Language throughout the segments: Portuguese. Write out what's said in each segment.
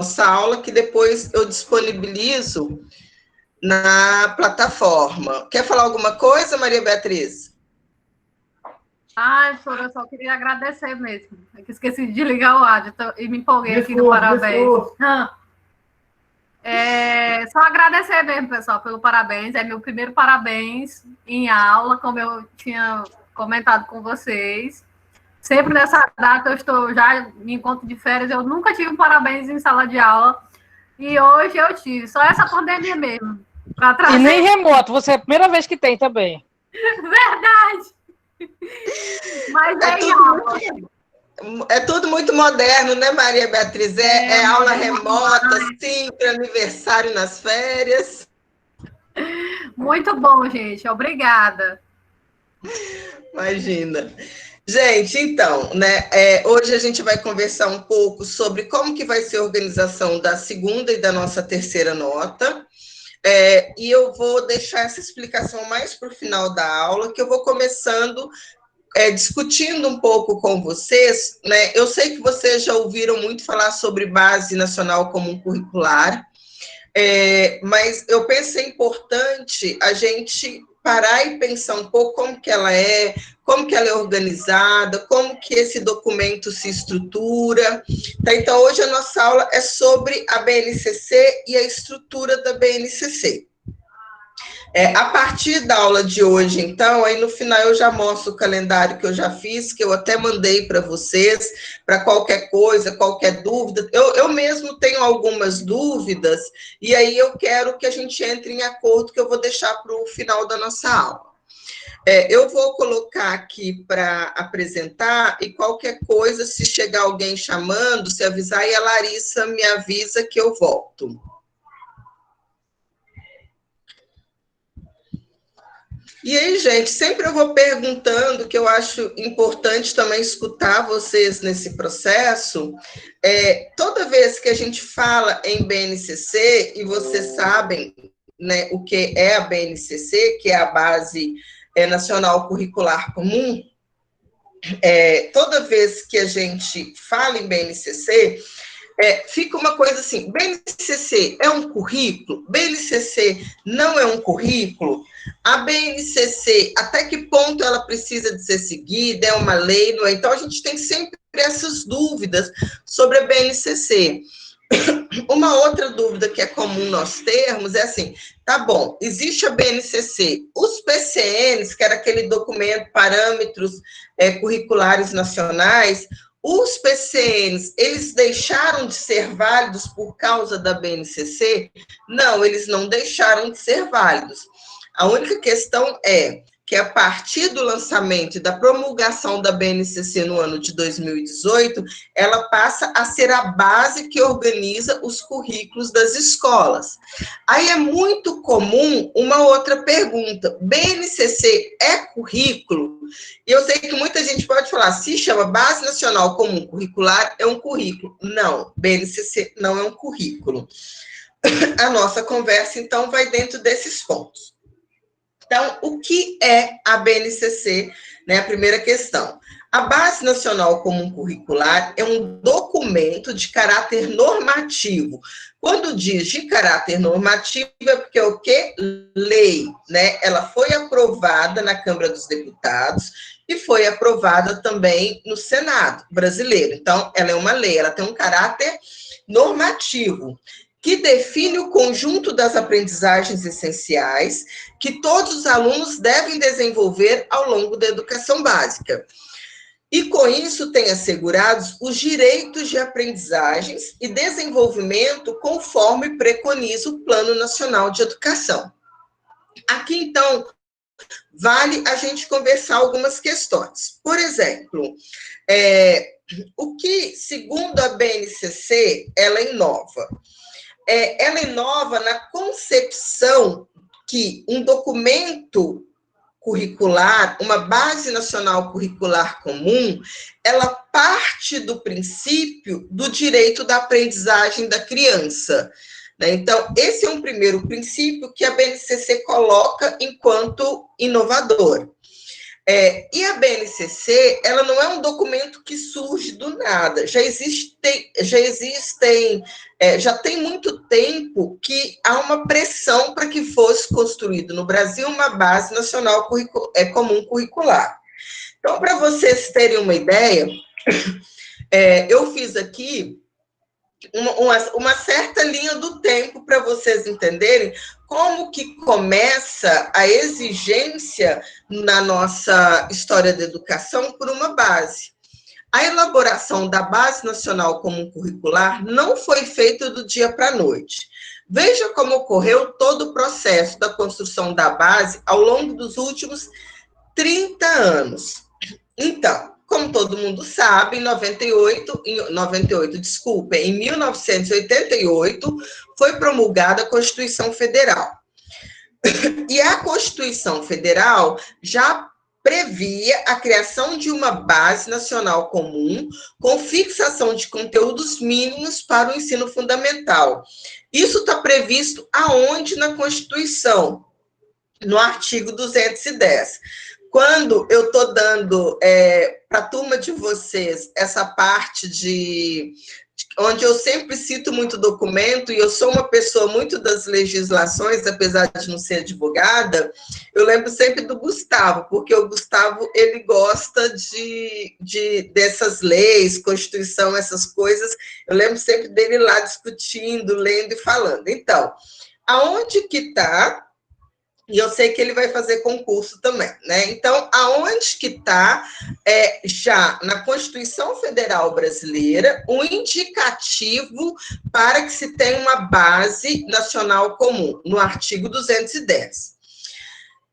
nossa aula, que depois eu disponibilizo na plataforma. Quer falar alguma coisa, Maria Beatriz? Ai, Flor, eu só queria agradecer mesmo. É que esqueci de ligar o áudio e me empolguei aqui no parabéns. Só agradecer mesmo, pessoal, pelo parabéns. É meu primeiro parabéns em aula, como eu tinha comentado com vocês. Sempre nessa data já me encontro de férias, eu nunca tive um parabéns em sala de aula. E hoje eu tive, só essa pandemia mesmo. Trazer... E nem remoto, você é a primeira vez que tem também. Verdade! Mas é tudo muito moderno, né, Maria Beatriz? É aula remota, sempre aniversário nas férias. Muito bom, gente. Obrigada. Imagina. Gente, então, né, hoje a gente vai conversar um pouco sobre como que vai ser a organização da segunda e da nossa terceira nota. E eu vou deixar essa explicação mais para o final da aula, que eu vou começando discutindo um pouco com vocês, né? Eu sei que vocês já ouviram muito falar sobre Base Nacional Comum Curricular, mas eu pensei importante a gente parar e pensar um pouco como que ela é organizada, como que esse documento se estrutura. Tá? Então, hoje a nossa aula é sobre a BNCC e a estrutura da BNCC. A partir da aula de hoje, então, aí no final eu já mostro o calendário que eu já fiz, que eu até mandei para vocês, para qualquer coisa, qualquer dúvida. Eu mesmo tenho algumas dúvidas, e aí eu quero que a gente entre em acordo, que eu vou deixar para o final da nossa aula. Eu vou colocar aqui para apresentar, e qualquer coisa, se chegar alguém chamando, se avisar, e a Larissa me avisa que eu volto. E aí, gente, sempre eu vou perguntando, que eu acho importante também escutar vocês nesse processo. Toda vez que a gente fala em BNCC, e vocês sabem, né, o que é a BNCC, que é a Base Nacional Curricular Comum, toda vez que a gente fala em BNCC, fica uma coisa assim: BNCC é um currículo? BNCC não é um currículo? A BNCC, até que ponto ela precisa de ser seguida? É uma lei? Não é? Então, a gente tem sempre essas dúvidas sobre a BNCC. Uma outra dúvida que é comum nós termos é assim: tá bom, existe a BNCC, os PCNs, que era aquele documento, parâmetros curriculares nacionais, os PCNs, eles deixaram de ser válidos por causa da BNCC? Não, eles não deixaram de ser válidos. A única questão é que, a partir do lançamento e da promulgação da BNCC no ano de 2018, ela passa a ser a base que organiza os currículos das escolas. Aí é muito comum uma outra pergunta: BNCC é currículo? E eu sei que muita gente pode falar, se chama Base Nacional Comum Curricular, é um currículo. Não, BNCC não é um currículo. A nossa conversa, então, vai dentro desses pontos. Então, o que é a BNCC? Né, a primeira questão. A Base Nacional Comum Curricular é um documento de caráter normativo. Quando diz de caráter normativo, é porque é o quê? Lei, né? Ela foi aprovada na Câmara dos Deputados e foi aprovada também no Senado brasileiro. Então, ela é uma lei, ela tem um caráter normativo, que define o conjunto das aprendizagens essenciais que todos os alunos devem desenvolver ao longo da educação básica. E, com isso, tem assegurados os direitos de aprendizagens e desenvolvimento conforme preconiza o Plano Nacional de Educação. Aqui, então, vale a gente conversar algumas questões. Por exemplo, o que, segundo a BNCC, ela inova? Ela inova na concepção que um documento curricular, uma base nacional curricular comum, ela parte do princípio do direito da aprendizagem da criança. Né? Então, esse é um primeiro princípio que a BNCC coloca enquanto inovador. E a BNCC, ela não é um documento que surge do nada. Já tem muito tempo que há uma pressão para que fosse construído no Brasil uma base nacional comum curricular. Então, para vocês terem uma ideia, eu fiz aqui uma certa linha do tempo para vocês entenderem como que começa a exigência na nossa história da educação por uma base. A elaboração da Base Nacional Comum Curricular não foi feita do dia para a noite. Veja como ocorreu todo o processo da construção da base ao longo dos últimos 30 anos. Então, como todo mundo sabe, em 1988, foi promulgada a Constituição Federal. E a Constituição Federal já previa a criação de uma base nacional comum com fixação de conteúdos mínimos para o ensino fundamental. Isso está previsto aonde na Constituição? No artigo 210. Quando eu estou dando para a turma de vocês essa parte onde eu sempre cito muito documento, e eu sou uma pessoa muito das legislações, apesar de não ser advogada, eu lembro sempre do Gustavo, porque o Gustavo, ele gosta dessas leis, Constituição, essas coisas, eu lembro sempre dele lá discutindo, lendo e falando. Então, aonde que está... E eu sei que ele vai fazer concurso também, né? Então, aonde que está, já na Constituição Federal Brasileira, um indicativo para que se tenha uma base nacional comum, no artigo 210.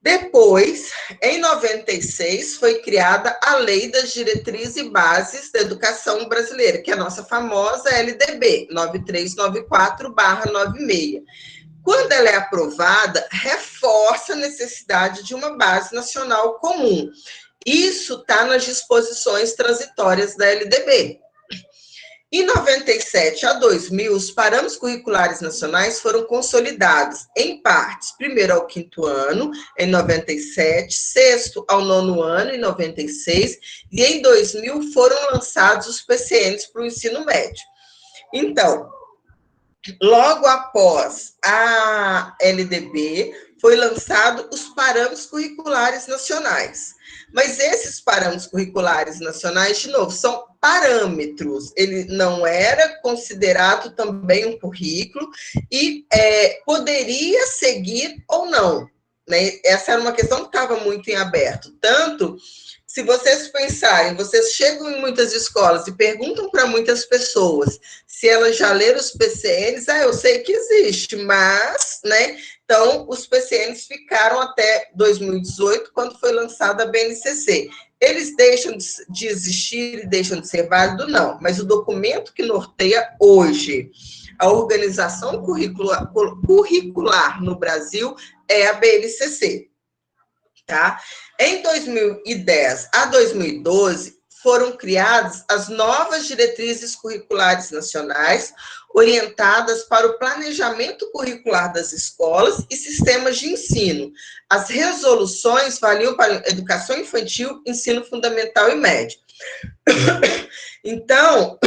Depois, em 96, foi criada a Lei das Diretrizes e Bases da Educação Brasileira, que é a nossa famosa LDB, 9394/96. Quando ela é aprovada, reforça a necessidade de uma base nacional comum. Isso está nas disposições transitórias da LDB. Em 97 a 2000, os parâmetros curriculares nacionais foram consolidados em partes, primeiro ao 5º ano, em 97, 6º ao 9º ano, em 96, e em 2000 foram lançados os PCNs para o ensino médio. Então, logo após a LDB, foi lançado os parâmetros curriculares nacionais. Mas esses parâmetros curriculares nacionais, de novo, são parâmetros. Ele não era considerado também um currículo e poderia seguir ou não, né? Essa era uma questão que estava muito em aberto. Tanto... Se vocês pensarem, vocês chegam em muitas escolas e perguntam para muitas pessoas se elas já leram os PCNs, eu sei que existe, mas, né? Então, os PCNs ficaram até 2018, quando foi lançada a BNCC. Eles deixam de existir e deixam de ser válidos? Não, mas o documento que norteia hoje a organização curricular no Brasil é a BNCC. Tá? Em 2010 a 2012, foram criadas as novas diretrizes curriculares nacionais, orientadas para o planejamento curricular das escolas e sistemas de ensino. As resoluções valiam para educação infantil, ensino fundamental e médio. Então,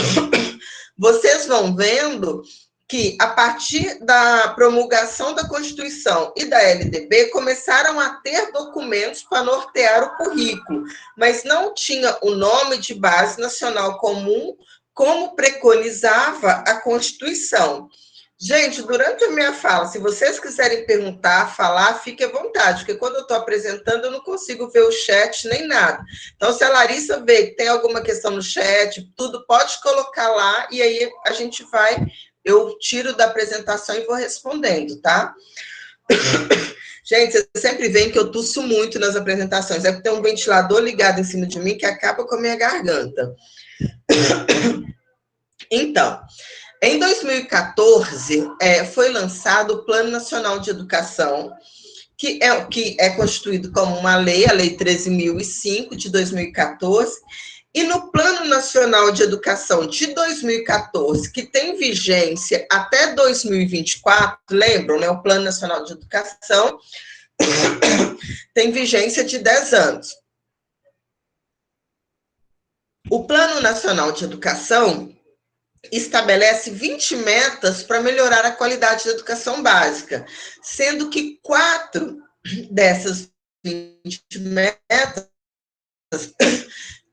vocês vão vendo que, a partir da promulgação da Constituição e da LDB, começaram a ter documentos para nortear o currículo, mas não tinha o nome de Base Nacional Comum, como preconizava a Constituição. Gente, durante a minha fala, se vocês quiserem perguntar, falar, fique à vontade, porque quando eu estou apresentando, eu não consigo ver o chat nem nada. Então, se a Larissa vê que tem alguma questão no chat, tudo, pode colocar lá, e aí a gente vai... Eu tiro da apresentação e vou respondendo, tá? Gente, vocês sempre veem que eu tuço muito nas apresentações. É porque tem um ventilador ligado em cima de mim que acaba com a minha garganta. Então, em 2014, foi lançado o Plano Nacional de Educação, que é constituído como uma lei, a Lei 13.005, de 2014, e no Plano Nacional de Educação de 2014, que tem vigência até 2024, lembram, né? O Plano Nacional de Educação tem vigência de 10 anos. O Plano Nacional de Educação estabelece 20 metas para melhorar a qualidade da educação básica, sendo que 4 dessas 20 metas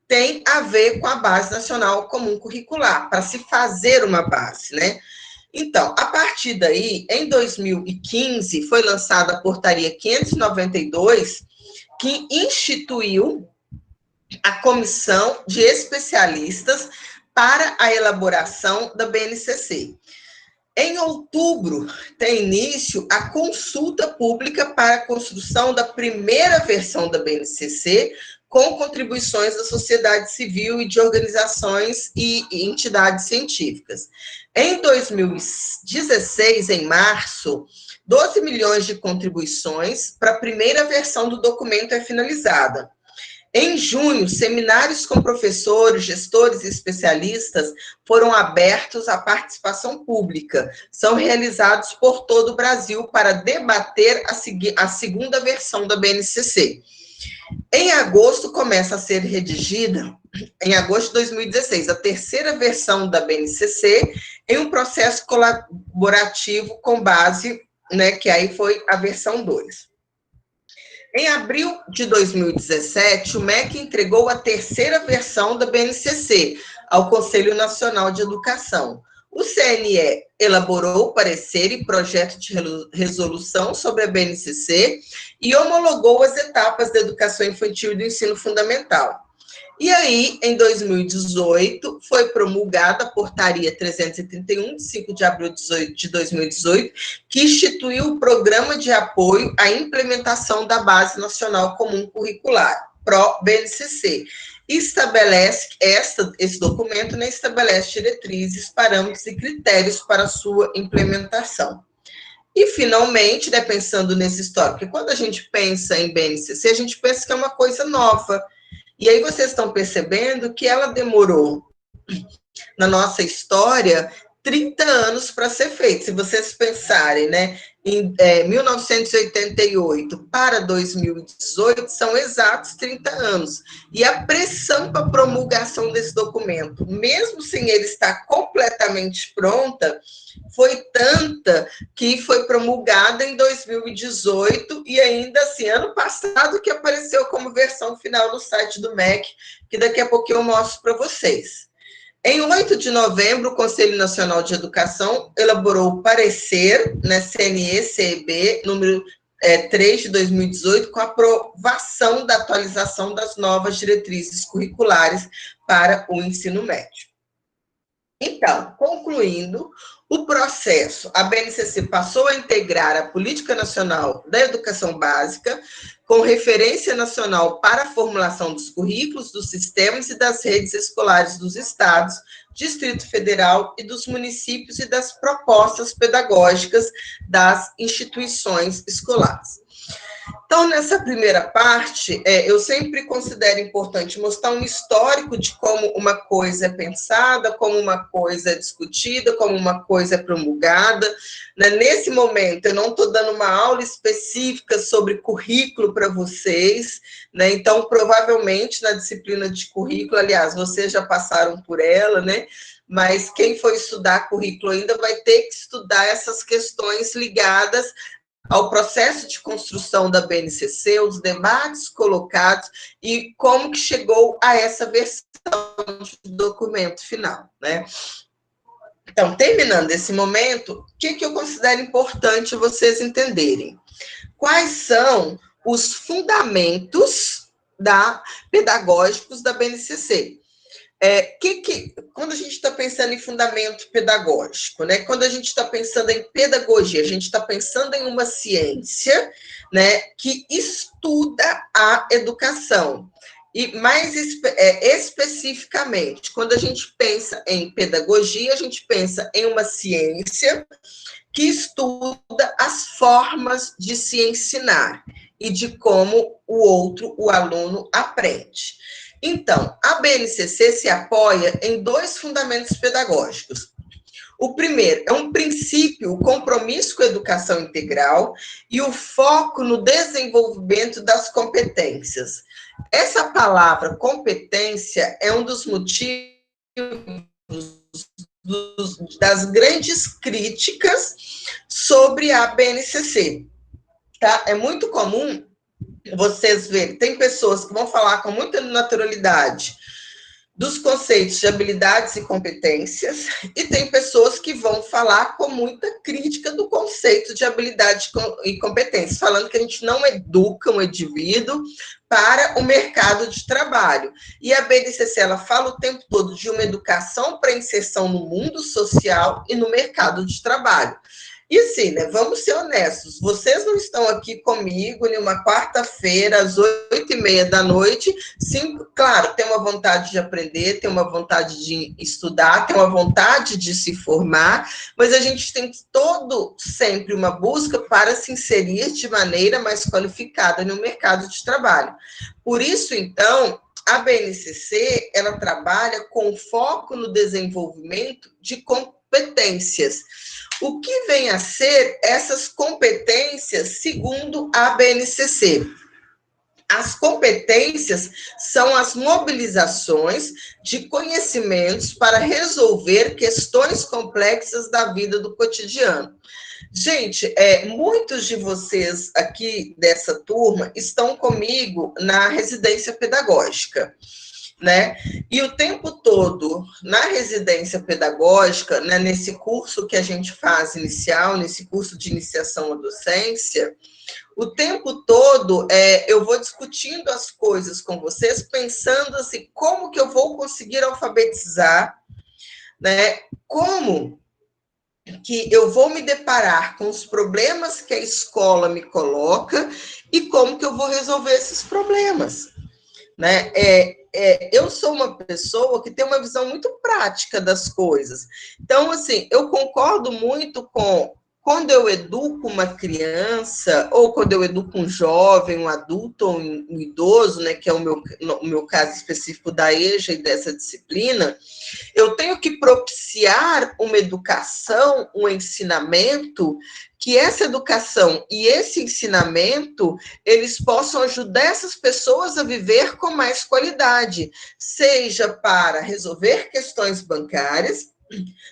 têm a ver com a Base Nacional Comum Curricular, para se fazer uma base, né? Então, a partir daí, em 2015, foi lançada a Portaria 592, que instituiu a Comissão de Especialistas para a elaboração da BNCC. Em outubro, tem início a consulta pública para a construção da primeira versão da BNCC, com contribuições da sociedade civil e de organizações e entidades científicas. Em 2016, em março, 12 milhões de contribuições para a primeira versão do documento é finalizada. Em junho, seminários com professores, gestores e especialistas foram abertos à participação pública. São realizados por todo o Brasil para debater a segunda versão da BNCC. Em agosto, começa a ser redigida, em agosto de 2016, a terceira versão da BNCC, em um processo colaborativo com base, né, que aí foi a versão 2. Em abril de 2017, o MEC entregou a terceira versão da BNCC ao Conselho Nacional de Educação. O CNE elaborou parecer e projeto de resolução sobre a BNCC e homologou as etapas da educação infantil e do ensino fundamental. E aí, em 2018, foi promulgada a Portaria 331, de 5 de abril de 2018, que instituiu o Programa de Apoio à Implementação da Base Nacional Comum Curricular, PRO-BNCC. Estabelece, esse documento, né, estabelece diretrizes, parâmetros e critérios para a sua implementação. E, finalmente, né, pensando nesse histórico, porque quando a gente pensa em BNCC, a gente pensa que é uma coisa nova. E aí vocês estão percebendo que ela demorou, na nossa história, 30 anos para ser feita. Se vocês pensarem, né, em 1988 para 2018, são exatos 30 anos. E a pressão para a promulgação desse documento, mesmo sem ele estar completamente pronta, foi tanta que foi promulgada em 2018 e ainda assim, ano passado, que apareceu como versão final no site do MEC, que daqui a pouco eu mostro para vocês. Em 8 de novembro, o Conselho Nacional de Educação elaborou o parecer, né, CNE-CEB, número 3 de 2018, com a aprovação da atualização das novas diretrizes curriculares para o ensino médio. Então, concluindo o processo, a BNCC passou a integrar a Política Nacional da Educação Básica, com referência nacional para a formulação dos currículos, dos sistemas e das redes escolares dos estados, Distrito Federal e dos municípios e das propostas pedagógicas das instituições escolares. Então, nessa primeira parte, eu sempre considero importante mostrar um histórico de como uma coisa é pensada, como uma coisa é discutida, como uma coisa é promulgada. Nesse momento, eu não estou dando uma aula específica sobre currículo para vocês, né? Então, provavelmente, na disciplina de currículo, aliás, vocês já passaram por ela, né? Mas quem for estudar currículo ainda vai ter que estudar essas questões ligadas ao processo de construção da BNCC, os debates colocados e como que chegou a essa versão do documento final, né? Então, terminando esse momento, o que eu considero importante vocês entenderem? Quais são os fundamentos pedagógicos da BNCC? Quando a gente está pensando em fundamento pedagógico, né? Quando a gente está pensando em pedagogia, a gente está pensando em uma ciência, né, que estuda a educação. E mais especificamente, quando a gente pensa em pedagogia, a gente pensa em uma ciência que estuda as formas de se ensinar e de como o aluno aprende. Então, a BNCC se apoia em 2 fundamentos pedagógicos. O primeiro é um princípio, o compromisso com a educação integral e o foco no desenvolvimento das competências. Essa palavra competência é um dos motivos das grandes críticas sobre a BNCC. Tá? É muito comum vocês verem, tem pessoas que vão falar com muita naturalidade dos conceitos de habilidades e competências, e tem pessoas que vão falar com muita crítica do conceito de habilidade e competência, falando que a gente não educa um indivíduo para o mercado de trabalho. E a BNCC, ela fala o tempo todo de uma educação para inserção no mundo social e no mercado de trabalho. E assim, né, vamos ser honestos, vocês não estão aqui comigo em uma quarta-feira, às 8h30 da noite, sim, claro, tem uma vontade de aprender, tem uma vontade de estudar, tem uma vontade de se formar, mas a gente tem sempre uma busca para se inserir de maneira mais qualificada no mercado de trabalho. Por isso, então, a BNCC, ela trabalha com foco no desenvolvimento de competências. O que vem a ser essas competências segundo a BNCC? As competências são as mobilizações de conhecimentos para resolver questões complexas da vida do cotidiano. Gente, muitos de vocês aqui dessa turma estão comigo na residência pedagógica, né? E o tempo todo, na residência pedagógica, né, nesse curso que a gente faz inicial, nesse curso de iniciação à docência, o tempo todo eu vou discutindo as coisas com vocês, pensando assim, como que eu vou conseguir alfabetizar, né? Como que eu vou me deparar com os problemas que a escola me coloca e como que eu vou resolver esses problemas, né? Eu sou uma pessoa que tem uma visão muito prática das coisas. Então, assim, eu concordo muito com quando eu educo uma criança, ou quando eu educo um jovem, um adulto ou um idoso, né, que é o meu caso específico da EJA e dessa disciplina, eu tenho que propiciar uma educação, um ensinamento, que essa educação e esse ensinamento, eles possam ajudar essas pessoas a viver com mais qualidade, seja para resolver questões bancárias,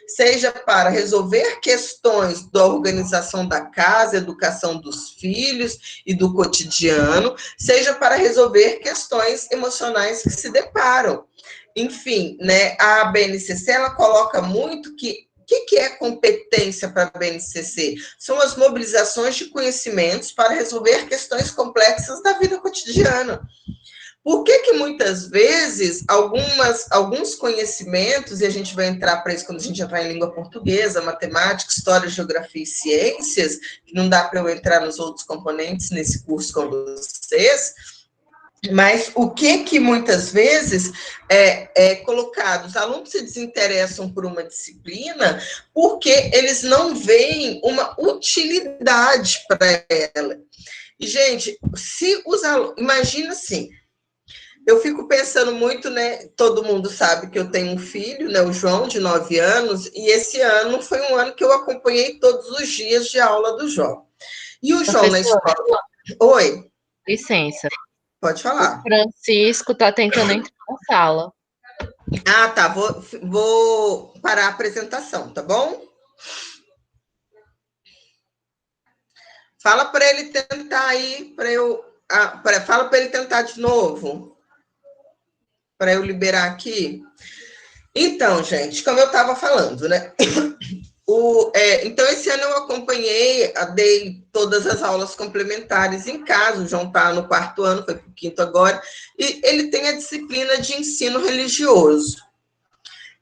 seja para resolver questões da organização da casa, educação dos filhos e do cotidiano, seja para resolver questões emocionais que se deparam. Enfim, né, a BNCC, ela coloca muito que o que é competência para a BNCC? São as mobilizações de conhecimentos para resolver questões complexas da vida cotidiana. Por que muitas vezes alguns conhecimentos, e a gente vai entrar para isso quando a gente entrar em língua portuguesa, matemática, história, geografia e ciências, que não dá para eu entrar nos outros componentes nesse curso com vocês, mas o que muitas vezes é colocado? Os alunos se desinteressam por uma disciplina porque eles não veem uma utilidade para ela. E, gente, se os alunos... Imagina assim, eu fico pensando muito, né? Todo mundo sabe que eu tenho um filho, né? O João, de 9 anos, e esse ano foi um ano que eu acompanhei todos os dias de aula do João. E o João na escola... Oi? Licença. Pode falar. O Francisco está tentando entrar na sala. Ah, tá. Vou parar a apresentação, tá bom? Fala para ele tentar aí, para eu... fala para ele tentar de novo, para eu liberar aqui. Então, gente, como eu estava falando, né? Então, esse ano eu acompanhei, dei todas as aulas complementares em casa. O João está no 4º ano, foi para o 5º agora, e ele tem a disciplina de ensino religioso.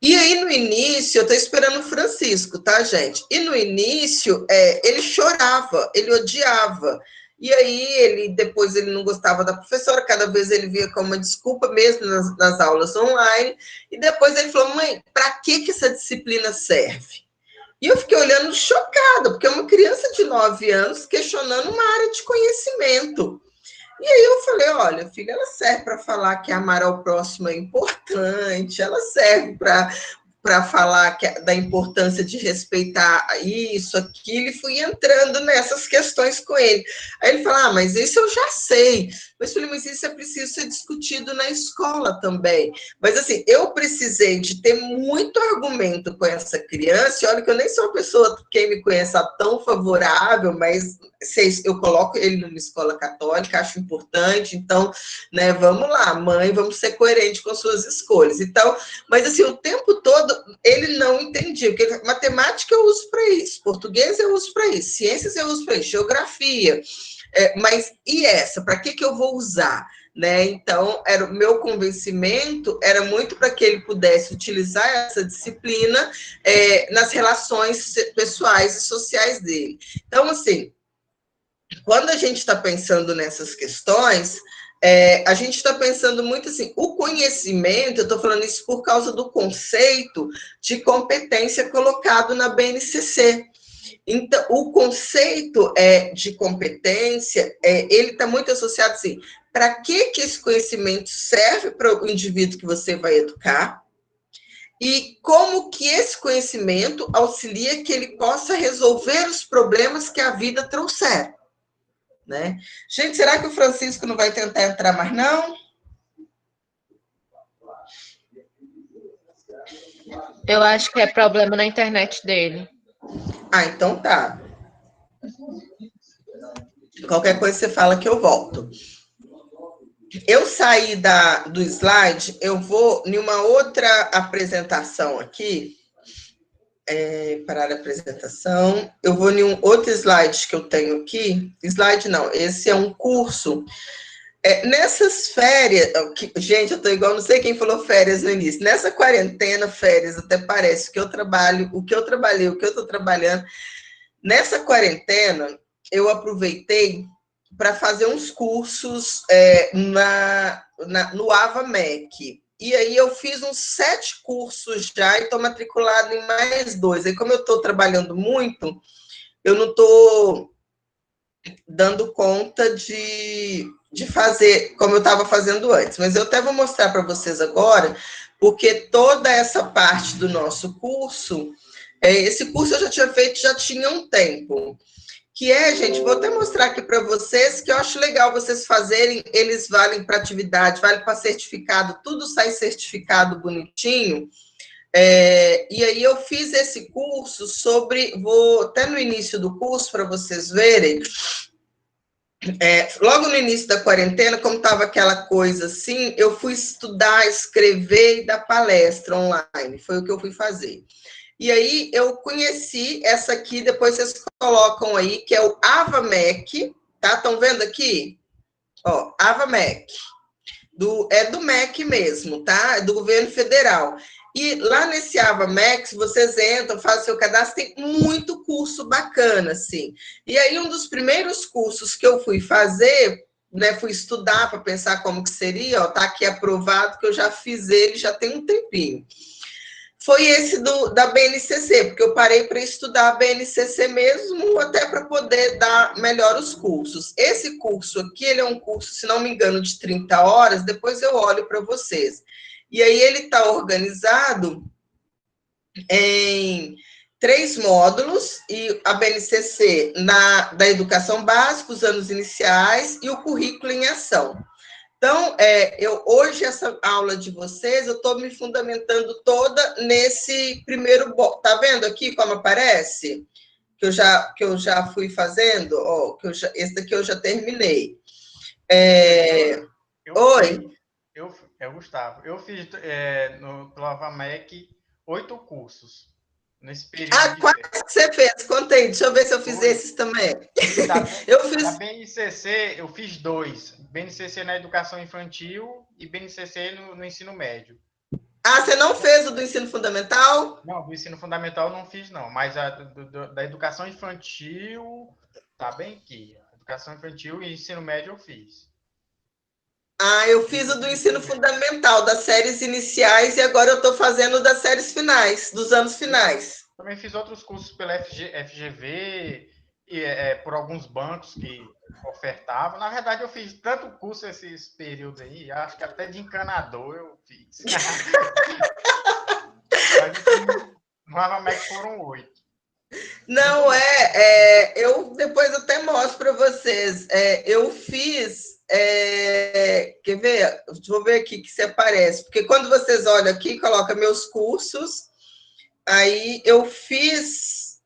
E aí, no início, eu estou esperando o Francisco, tá, gente? E no início, ele chorava, ele odiava. E aí, depois ele não gostava da professora, cada vez ele via como uma desculpa mesmo nas aulas online. E depois ele falou, mãe, para que essa disciplina serve? E eu fiquei olhando chocada, porque é uma criança de 9 anos questionando uma área de conhecimento. E aí eu falei, olha, filha, ela serve para falar que amar ao próximo é importante, ela serve para para falar da importância de respeitar isso, aquilo, e fui entrando nessas questões com ele. Aí ele fala, mas isso eu já sei. Mas eu falei, mas isso é preciso ser discutido na escola também. Mas assim, eu precisei de ter muito argumento com essa criança, e olha que eu nem sou uma pessoa, quem me conhece, tão favorável, mas eu coloco ele numa escola católica, acho importante, então, né, vamos lá, mãe, vamos ser coerentes com suas escolhas. Então, mas assim, o tempo todo ele não entendia, porque matemática eu uso para isso, português eu uso para isso, ciências eu uso para isso, geografia, mas e essa? Para que eu vou usar? Né? Então, o meu convencimento era muito para que ele pudesse utilizar essa disciplina nas relações pessoais e sociais dele. Então, assim, quando a gente está pensando nessas questões, a gente está pensando muito assim, o conhecimento, eu estou falando isso por causa do conceito de competência colocado na BNCC. Então, o conceito de competência, ele está muito associado assim, para que esse conhecimento serve para o indivíduo que você vai educar e como que esse conhecimento auxilia que ele possa resolver os problemas que a vida trouxer. Né? Gente, será que o Francisco não vai tentar entrar mais, não? Eu acho que é problema na internet dele. Ah, então tá. Qualquer coisa você fala que eu volto. Eu saí do slide, eu vou em uma outra apresentação aqui. Parar a apresentação. Eu vou em um outro slide que eu tenho aqui. Slide não, esse é um curso. Nessas férias, gente, eu estou igual, não sei quem falou férias no início. Nessa quarentena, férias, até parece que eu trabalho, o que eu trabalhei, o que eu estou trabalhando. Nessa quarentena, eu aproveitei para fazer uns cursos no AvaMec. E aí eu fiz uns 7 cursos já e estou matriculada em mais 2. Aí, como eu estou trabalhando muito, eu não estou dando conta de fazer como eu estava fazendo antes. Mas eu até vou mostrar para vocês agora, porque toda essa parte do nosso curso, esse curso eu já tinha feito, já tinha um tempo. Que gente, vou até mostrar aqui para vocês, que eu acho legal vocês fazerem, eles valem para atividade, valem para certificado, tudo sai certificado bonitinho. E aí eu fiz esse curso vou até no início do curso para vocês verem, logo no início da quarentena, como estava aquela coisa assim, eu fui estudar, escrever e dar palestra online, foi o que eu fui fazer. E aí eu conheci essa aqui, depois vocês colocam aí, que é o AvaMec, tá? Estão vendo aqui? Ó, AvaMec. Do MEC mesmo, tá? É do governo federal. E lá nesse AvaMec, vocês entram, fazem seu cadastro, tem muito curso bacana, assim. E aí, um dos primeiros cursos que eu fui fazer, né, fui estudar para pensar como que seria, ó, tá aqui aprovado, que eu já fiz ele, já tem um tempinho. Foi esse da BNCC, porque eu parei para estudar a BNCC mesmo, até para poder dar melhor os cursos. Esse curso aqui, ele é um curso, se não me engano, de 30 horas, depois eu olho para vocês. E aí ele está organizado em 3 módulos, e a BNCC da educação básica, os anos iniciais e o currículo em ação. Então, hoje, essa aula de vocês, eu estou me fundamentando toda nesse primeiro bloco. Está vendo aqui como aparece? Que eu já fui fazendo? Ó, esse daqui eu já terminei. Oi? Gustavo, eu fiz no AvaMec 8 cursos nesse período. Quais que você fez? Conta aí, deixa eu ver se eu fiz esses também. Na BNCC, eu fiz 2. BNCC na educação infantil e BNCC no ensino médio. Você não fez o do ensino fundamental? Não, do ensino fundamental eu não fiz, não. Mas da educação infantil, tá bem aqui. Educação infantil e ensino médio eu fiz. Eu fiz o do ensino fundamental, das séries iniciais, e agora eu estou fazendo das séries finais, dos anos finais. Também fiz outros cursos pela FGV, e, por alguns bancos que ofertavam. Na verdade, eu fiz tanto curso esses períodos aí, acho que até de encanador eu fiz. Mas no Avamec foram 8. Não, eu depois até mostro para vocês. Eu fiz, quer ver? Vou ver aqui que se aparece, porque quando vocês olham aqui, coloca meus cursos, aí eu fiz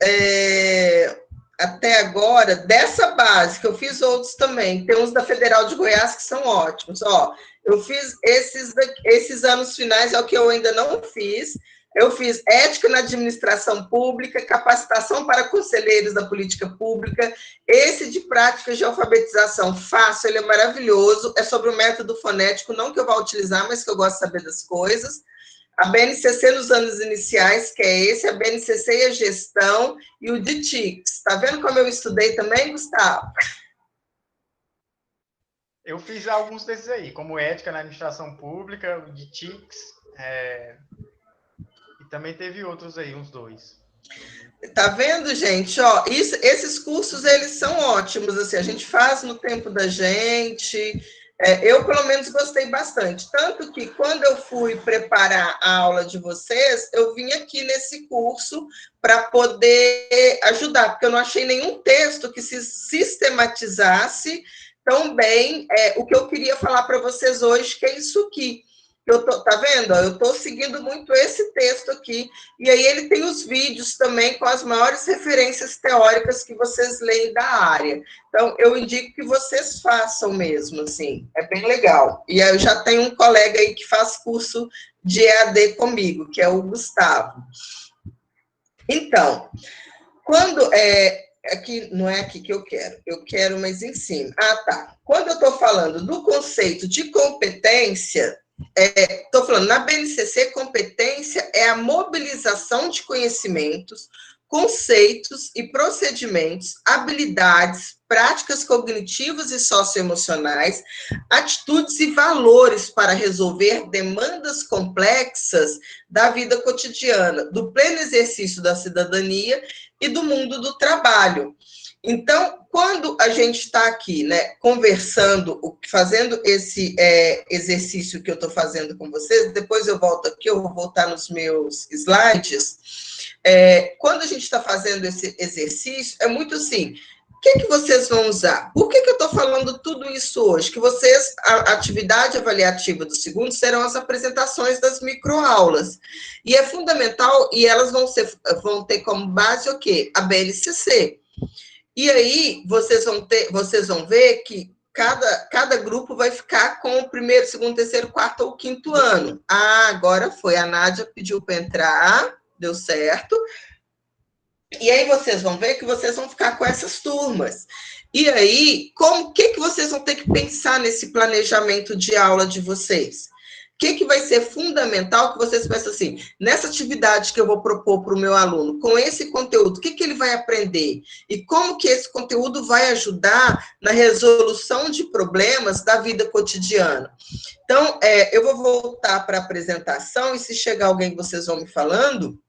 até agora, dessa base, que eu fiz outros também, tem uns da Federal de Goiás que são ótimos, ó, eu fiz esses anos finais, é o que eu ainda não fiz. Eu fiz ética na administração pública, capacitação para conselheiros da política pública, esse de práticas de alfabetização, faço, ele é maravilhoso, é sobre o método fonético, não que eu vá utilizar, mas que eu gosto de saber das coisas. A BNCC nos anos iniciais, que é esse, a BNCC e a gestão, e o de TICS. Está vendo como eu estudei também, Gustavo? Eu fiz alguns desses aí, como ética na administração pública, o de TICS, e também teve outros aí, uns 2. Tá vendo, gente? Ó, esses cursos, eles são ótimos, assim, a gente faz no tempo da gente. Eu, pelo menos, gostei bastante. Tanto que, quando eu fui preparar a aula de vocês, eu vim aqui nesse curso para poder ajudar, porque eu não achei nenhum texto que se sistematizasse tão bem o que eu queria falar para vocês hoje, que é isso aqui. Tá vendo? Eu estou seguindo muito esse texto aqui, e aí ele tem os vídeos também com as maiores referências teóricas que vocês leem da área. Então, eu indico que vocês façam mesmo, assim, é bem legal. E eu já tenho um colega aí que faz curso de EAD comigo, que é o Gustavo. Então, quando aqui não é aqui que eu quero mais em cima. Ah, tá. Quando eu estou falando do conceito de competência, estou falando, na BNCC, competência é a mobilização de conhecimentos, conceitos e procedimentos, habilidades, práticas cognitivas e socioemocionais, atitudes e valores para resolver demandas complexas da vida cotidiana, do pleno exercício da cidadania e do mundo do trabalho. Então, quando a gente está aqui, né, conversando, fazendo esse exercício que eu estou fazendo com vocês, depois eu volto aqui, eu vou voltar nos meus slides. Quando a gente está fazendo esse exercício, é muito assim, o que vocês vão usar? Por que eu estou falando tudo isso hoje? Que vocês, a atividade avaliativa do segundo serão as apresentações das microaulas. E é fundamental, e elas vão ter como base o quê? A BNCC. E aí, vocês vão ver que cada grupo vai ficar com o primeiro, segundo, terceiro, quarto ou quinto ano. Ah, agora foi. A Nádia pediu para entrar, deu certo. E aí, vocês vão ver que vocês vão ficar com essas turmas. E aí, o que vocês vão ter que pensar nesse planejamento de aula de vocês? O que vai ser fundamental que vocês pensem assim, nessa atividade que eu vou propor para o meu aluno, com esse conteúdo, o que ele vai aprender? E como que esse conteúdo vai ajudar na resolução de problemas da vida cotidiana? Então, eu vou voltar para a apresentação, e se chegar alguém, vocês vão me falando.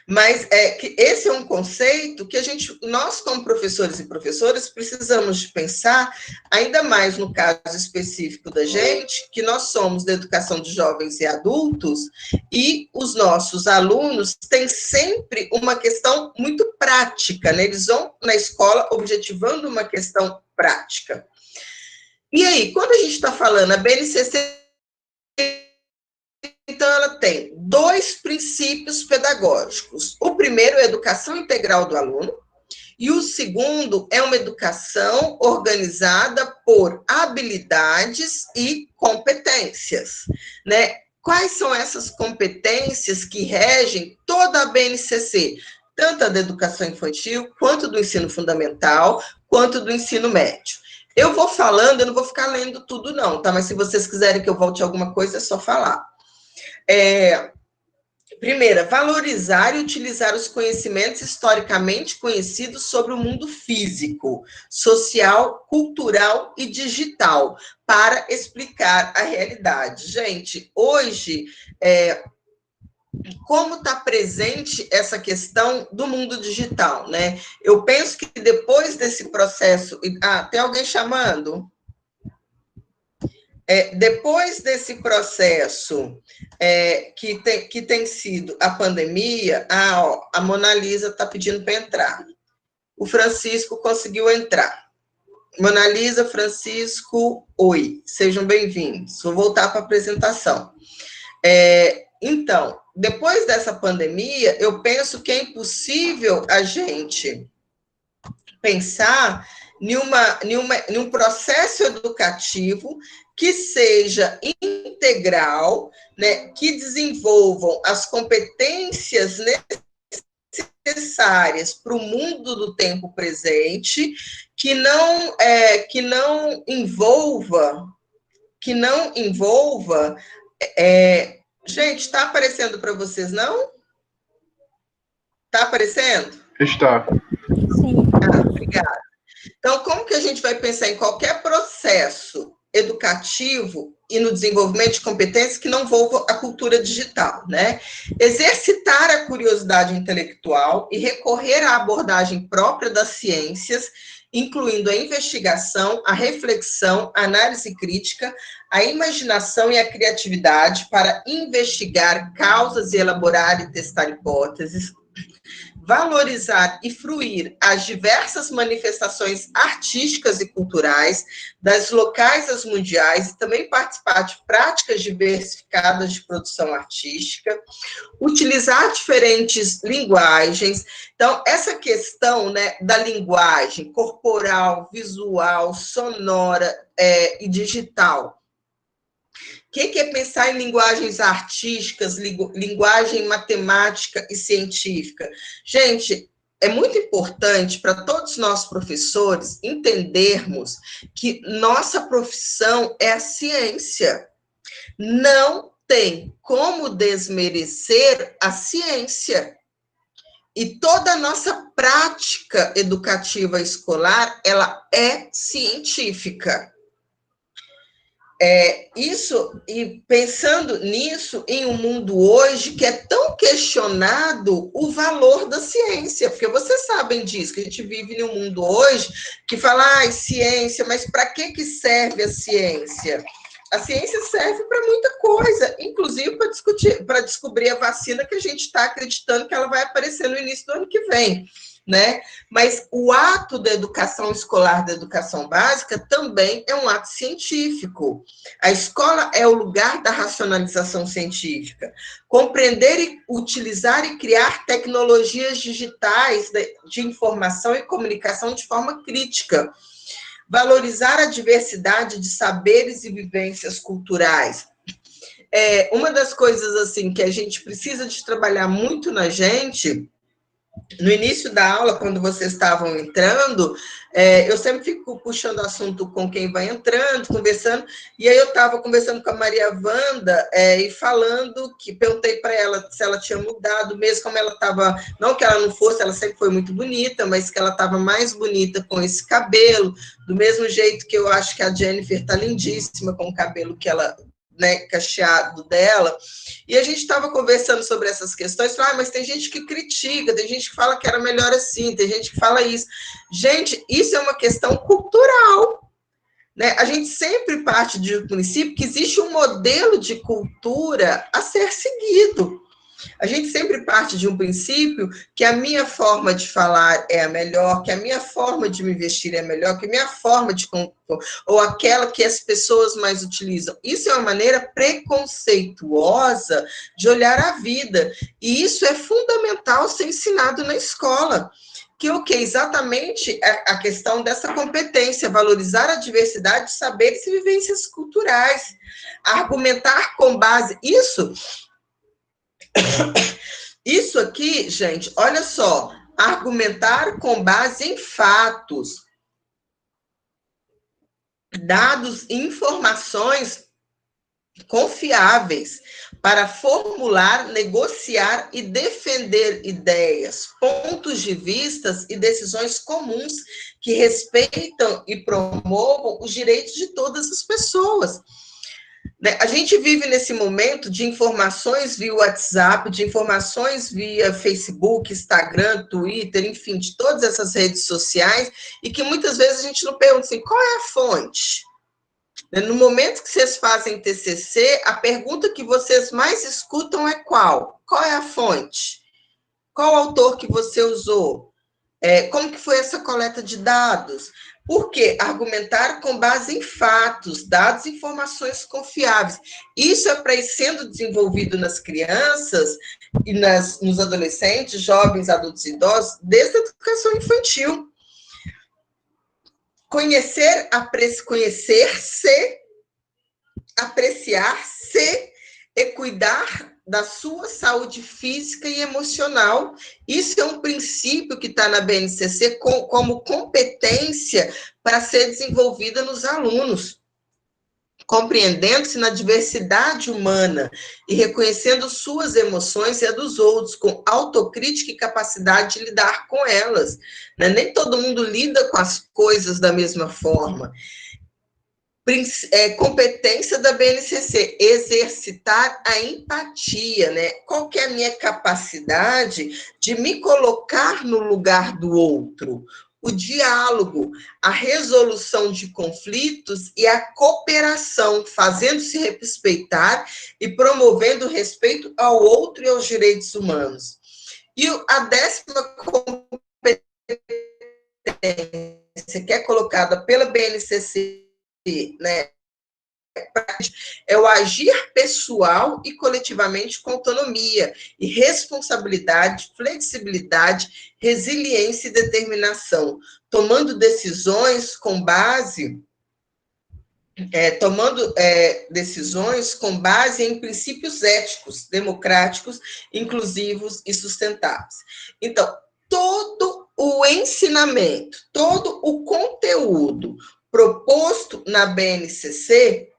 Mas que esse é um conceito que nós, como professores e professoras, precisamos de pensar, ainda mais no caso específico da gente, que nós somos da educação de jovens e adultos, e os nossos alunos têm sempre uma questão muito prática, né? Eles vão na escola objetivando uma questão prática. E aí, quando a gente está falando, a BNCC, então, ela tem 2 princípios pedagógicos. O primeiro é a educação integral do aluno, e o segundo é uma educação organizada por habilidades e competências, né? Quais são essas competências que regem toda a BNCC? Tanto a da educação infantil, quanto do ensino fundamental, quanto do ensino médio. Eu vou falando, eu não vou ficar lendo tudo não, tá? Mas se vocês quiserem que eu volte a alguma coisa, é só falar. Primeira, valorizar e utilizar os conhecimentos historicamente conhecidos sobre o mundo físico, social, cultural e digital, para explicar a realidade. Gente, hoje, como está presente essa questão do mundo digital, né? Eu penso que depois desse processo... Ah, tem alguém chamando? Depois desse processo que tem sido a pandemia, a Mona Lisa está pedindo para entrar. O Francisco conseguiu entrar. Mona Lisa, Francisco, oi, sejam bem-vindos. Vou voltar para a apresentação. Então, depois dessa pandemia, eu penso que é impossível a gente pensar em um processo educativo que seja integral, né, que desenvolvam as competências necessárias para o mundo do tempo presente, que não envolva, gente, está aparecendo para vocês, não? Está aparecendo? Está. Sim. Obrigada. Então, como que a gente vai pensar em qualquer processo educativo e no desenvolvimento de competências que não envolva a cultura digital, né? Exercitar a curiosidade intelectual e recorrer à abordagem própria das ciências, incluindo a investigação, a reflexão, a análise crítica, a imaginação e a criatividade para investigar causas e elaborar e testar hipóteses, valorizar e fruir as diversas manifestações artísticas e culturais, das locais às mundiais, e também participar de práticas diversificadas de produção artística, utilizar diferentes linguagens. Então, essa questão, né, da linguagem corporal, visual, sonora e digital. O que é pensar em linguagens artísticas, linguagem matemática e científica? Gente, é muito importante para todos nós professores entendermos que nossa profissão é a ciência. Não tem como desmerecer a ciência. E toda a nossa prática educativa escolar, ela é científica. E pensando nisso, em um mundo hoje que é tão questionado o valor da ciência, porque vocês sabem disso, que a gente vive em um mundo hoje que fala, ciência, mas para que serve a ciência? A ciência serve para muita coisa, inclusive para descobrir a vacina que a gente está acreditando que ela vai aparecer no início do ano que vem. Né? Mas o ato da educação escolar, da educação básica, também é um ato científico. A escola é o lugar da racionalização científica. Compreender e utilizar e criar tecnologias digitais de informação e comunicação de forma crítica. Valorizar a diversidade de saberes e vivências culturais. Uma das coisas assim que a gente precisa de trabalhar muito na gente. No início da aula, quando vocês estavam entrando, eu sempre fico puxando assunto com quem vai entrando, conversando, e aí eu estava conversando com a Maria Wanda e falando, perguntei para ela se ela tinha mudado, mesmo como ela estava, não que ela não fosse, ela sempre foi muito bonita, mas que ela estava mais bonita com esse cabelo, do mesmo jeito que eu acho que a Jennifer está lindíssima com o cabelo que ela... Né, cacheado dela, e a gente estava conversando sobre essas questões, mas tem gente que critica, tem gente que fala que era melhor assim, tem gente que fala isso. Gente, isso é uma questão cultural, né? A gente sempre parte de um princípio que existe um modelo de cultura a ser seguido. A gente sempre parte de um princípio que a minha forma de falar é a melhor, que a minha forma de me vestir é a melhor, que a minha forma de... ou aquela que as pessoas mais utilizam. Isso é uma maneira preconceituosa de olhar a vida. E isso é fundamental ser ensinado na escola. Que o que exatamente a questão dessa competência, valorizar a diversidade de saberes e vivências culturais. Argumentar com base... Isso aqui, gente, olha só, argumentar com base em fatos, dados e informações confiáveis para formular, negociar e defender ideias, pontos de vista e decisões comuns que respeitam e promovam os direitos de todas as pessoas. A gente vive nesse momento de informações via WhatsApp, de informações via Facebook, Instagram, Twitter, enfim, de todas essas redes sociais, e que muitas vezes a gente não pergunta assim, qual é a fonte? No momento que vocês fazem TCC, a pergunta que vocês mais escutam é qual? Qual é a fonte? Qual autor que você usou? Como que foi essa coleta de dados? Por quê? Argumentar com base em fatos, dados e informações confiáveis. Isso é para ir sendo desenvolvido nas crianças e nos adolescentes, jovens, adultos e idosos, desde a educação infantil. Conhecer-se, apreciar-se e cuidar da sua saúde física e emocional. Isso é um princípio que está na BNCC como competência para ser desenvolvida nos alunos. Compreendendo-se na diversidade humana e reconhecendo suas emoções e a dos outros, com autocrítica e capacidade de lidar com elas. Nem todo mundo lida com as coisas da mesma forma. Competência da BNCC, exercitar a empatia, né? Qual que é a minha capacidade de me colocar no lugar do outro? O diálogo, a resolução de conflitos e a cooperação, fazendo-se respeitar e promovendo o respeito ao outro e aos direitos humanos. E a 10ª competência, que é colocada pela BNCC, né, é o agir pessoal e coletivamente com autonomia e responsabilidade, flexibilidade, resiliência e determinação, tomando decisões com base em princípios éticos, democráticos, inclusivos e sustentáveis. Então, todo o ensinamento, todo o conteúdo proposto na BNCC,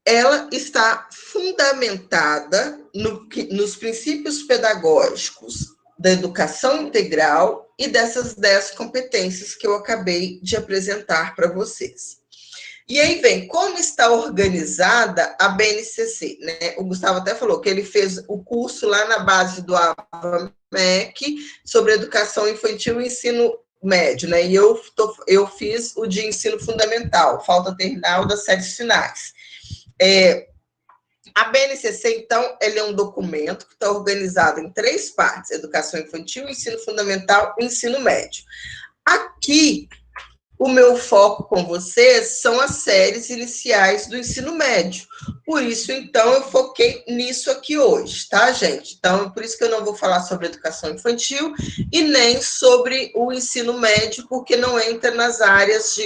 ela está fundamentada nos princípios pedagógicos da educação integral e dessas 10 competências que eu acabei de apresentar para vocês. E aí vem, como está organizada a BNCC, né? O Gustavo até falou que ele fez o curso lá na base do AVA-MEC sobre educação infantil e ensino médio, né? E eu fiz o de ensino fundamental, falta terminar o das séries finais. A BNCC, então, ele é um documento que está organizado em 3 partes: educação infantil, ensino fundamental e ensino médio. Aqui, o meu foco com vocês são as séries iniciais do ensino médio. Por isso, então, eu foquei nisso aqui hoje, tá, gente? Então, por isso que eu não vou falar sobre educação infantil e nem sobre o ensino médio, porque não entra nas áreas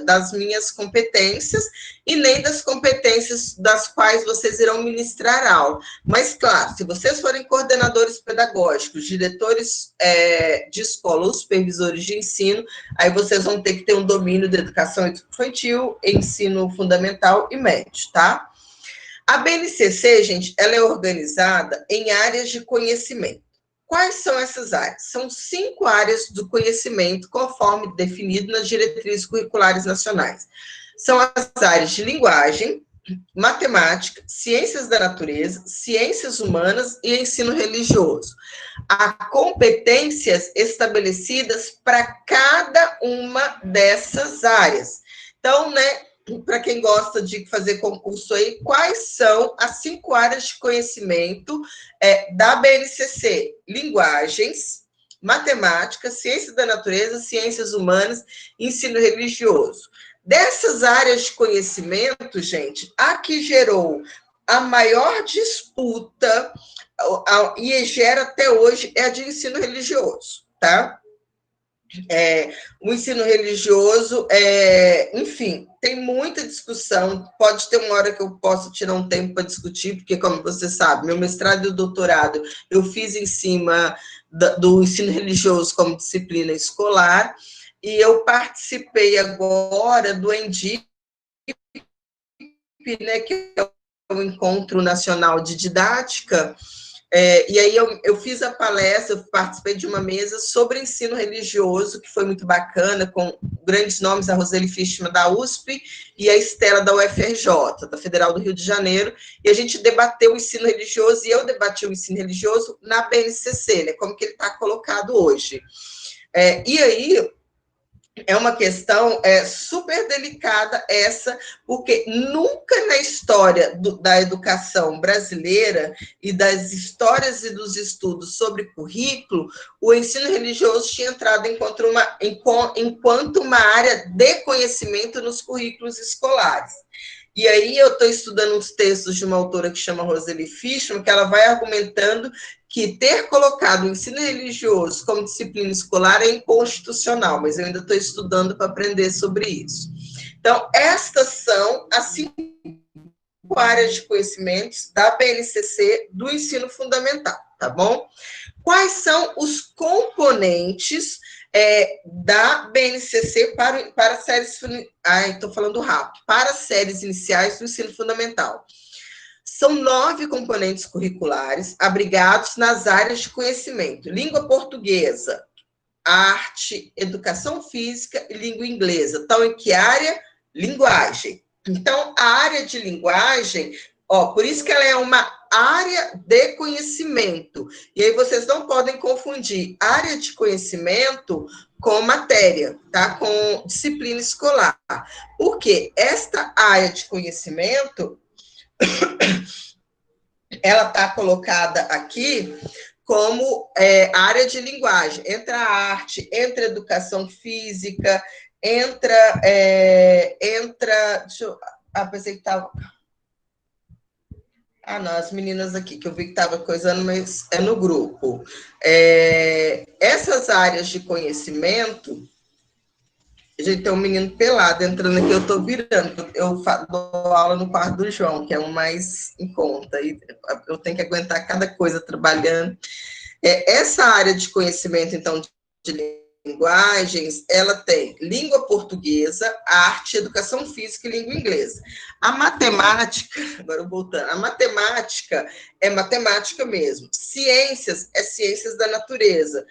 das minhas competências e nem das competências das quais vocês irão ministrar aula. Mas, claro, se vocês forem coordenadores pedagógicos, diretores de escola ou supervisores de ensino, aí vocês vão ter que ter um domínio da educação infantil, ensino fundamental e médio, tá? A BNCC, gente, ela é organizada em áreas de conhecimento. Quais são essas áreas? São 5 áreas do conhecimento, conforme definido nas diretrizes curriculares nacionais. São as áreas de linguagem, matemática, ciências da natureza, ciências humanas e ensino religioso. Há competências estabelecidas para cada uma dessas áreas. Então, né, para quem gosta de fazer concurso aí, quais são as 5 áreas de conhecimento da BNCC? Linguagens, matemática, ciências da natureza, ciências humanas, ensino religioso. Dessas áreas de conhecimento, gente, a que gerou a maior disputa e gera até hoje é a de ensino religioso, tá? O ensino religioso, enfim, tem muita discussão, pode ter uma hora que eu possa tirar um tempo para discutir, porque, como você sabe, meu mestrado e o doutorado eu fiz em cima do ensino religioso como disciplina escolar, e eu participei agora do ENDIP, né, que é o Encontro Nacional de Didática, e aí eu fiz a palestra, eu participei de uma mesa sobre ensino religioso, que foi muito bacana, com grandes nomes, a Roseli Fischmann da USP e a Estela da UFRJ, da Federal do Rio de Janeiro, e a gente debateu o ensino religioso, e eu debati o ensino religioso na BNCC, né, como que ele está colocado hoje. E aí, é uma questão super delicada essa, porque nunca na história da educação brasileira e das histórias e dos estudos sobre currículo, o ensino religioso tinha entrado enquanto uma área de conhecimento nos currículos escolares. E aí eu estou estudando uns textos de uma autora que chama Roseli Fishman, que ela vai argumentando que ter colocado o ensino religioso como disciplina escolar é inconstitucional, mas eu ainda estou estudando para aprender sobre isso. Então, estas são as 5 áreas de conhecimentos da BNCC do ensino fundamental, tá bom? Quais são os componentes da BNCC para séries... estou falando rápido. Para séries iniciais do ensino fundamental. São 9 componentes curriculares abrigados nas áreas de conhecimento. Língua portuguesa, arte, educação física e língua inglesa. Então, em que área? Linguagem. Então, a área de linguagem, por isso que ela é uma área de conhecimento. E aí vocês não podem confundir área de conhecimento com matéria, tá? Com disciplina escolar. Porque esta área de conhecimento, ela está colocada aqui como área de linguagem. Entra a arte, entra a educação física, entra deixa eu... pensei que estava... não, as meninas aqui, que eu vi que estava coisando, mas é no grupo. Essas áreas de conhecimento... Gente, tem um menino pelado entrando aqui, eu estou virando. Eu dou aula no quarto do João, que é um mais em conta. E eu tenho que aguentar cada coisa trabalhando. Essa área de conhecimento, então, de linguagens, ela tem língua portuguesa, arte, educação física e língua inglesa. A matemática, agora voltando, a matemática é matemática mesmo. Ciências é ciências da natureza.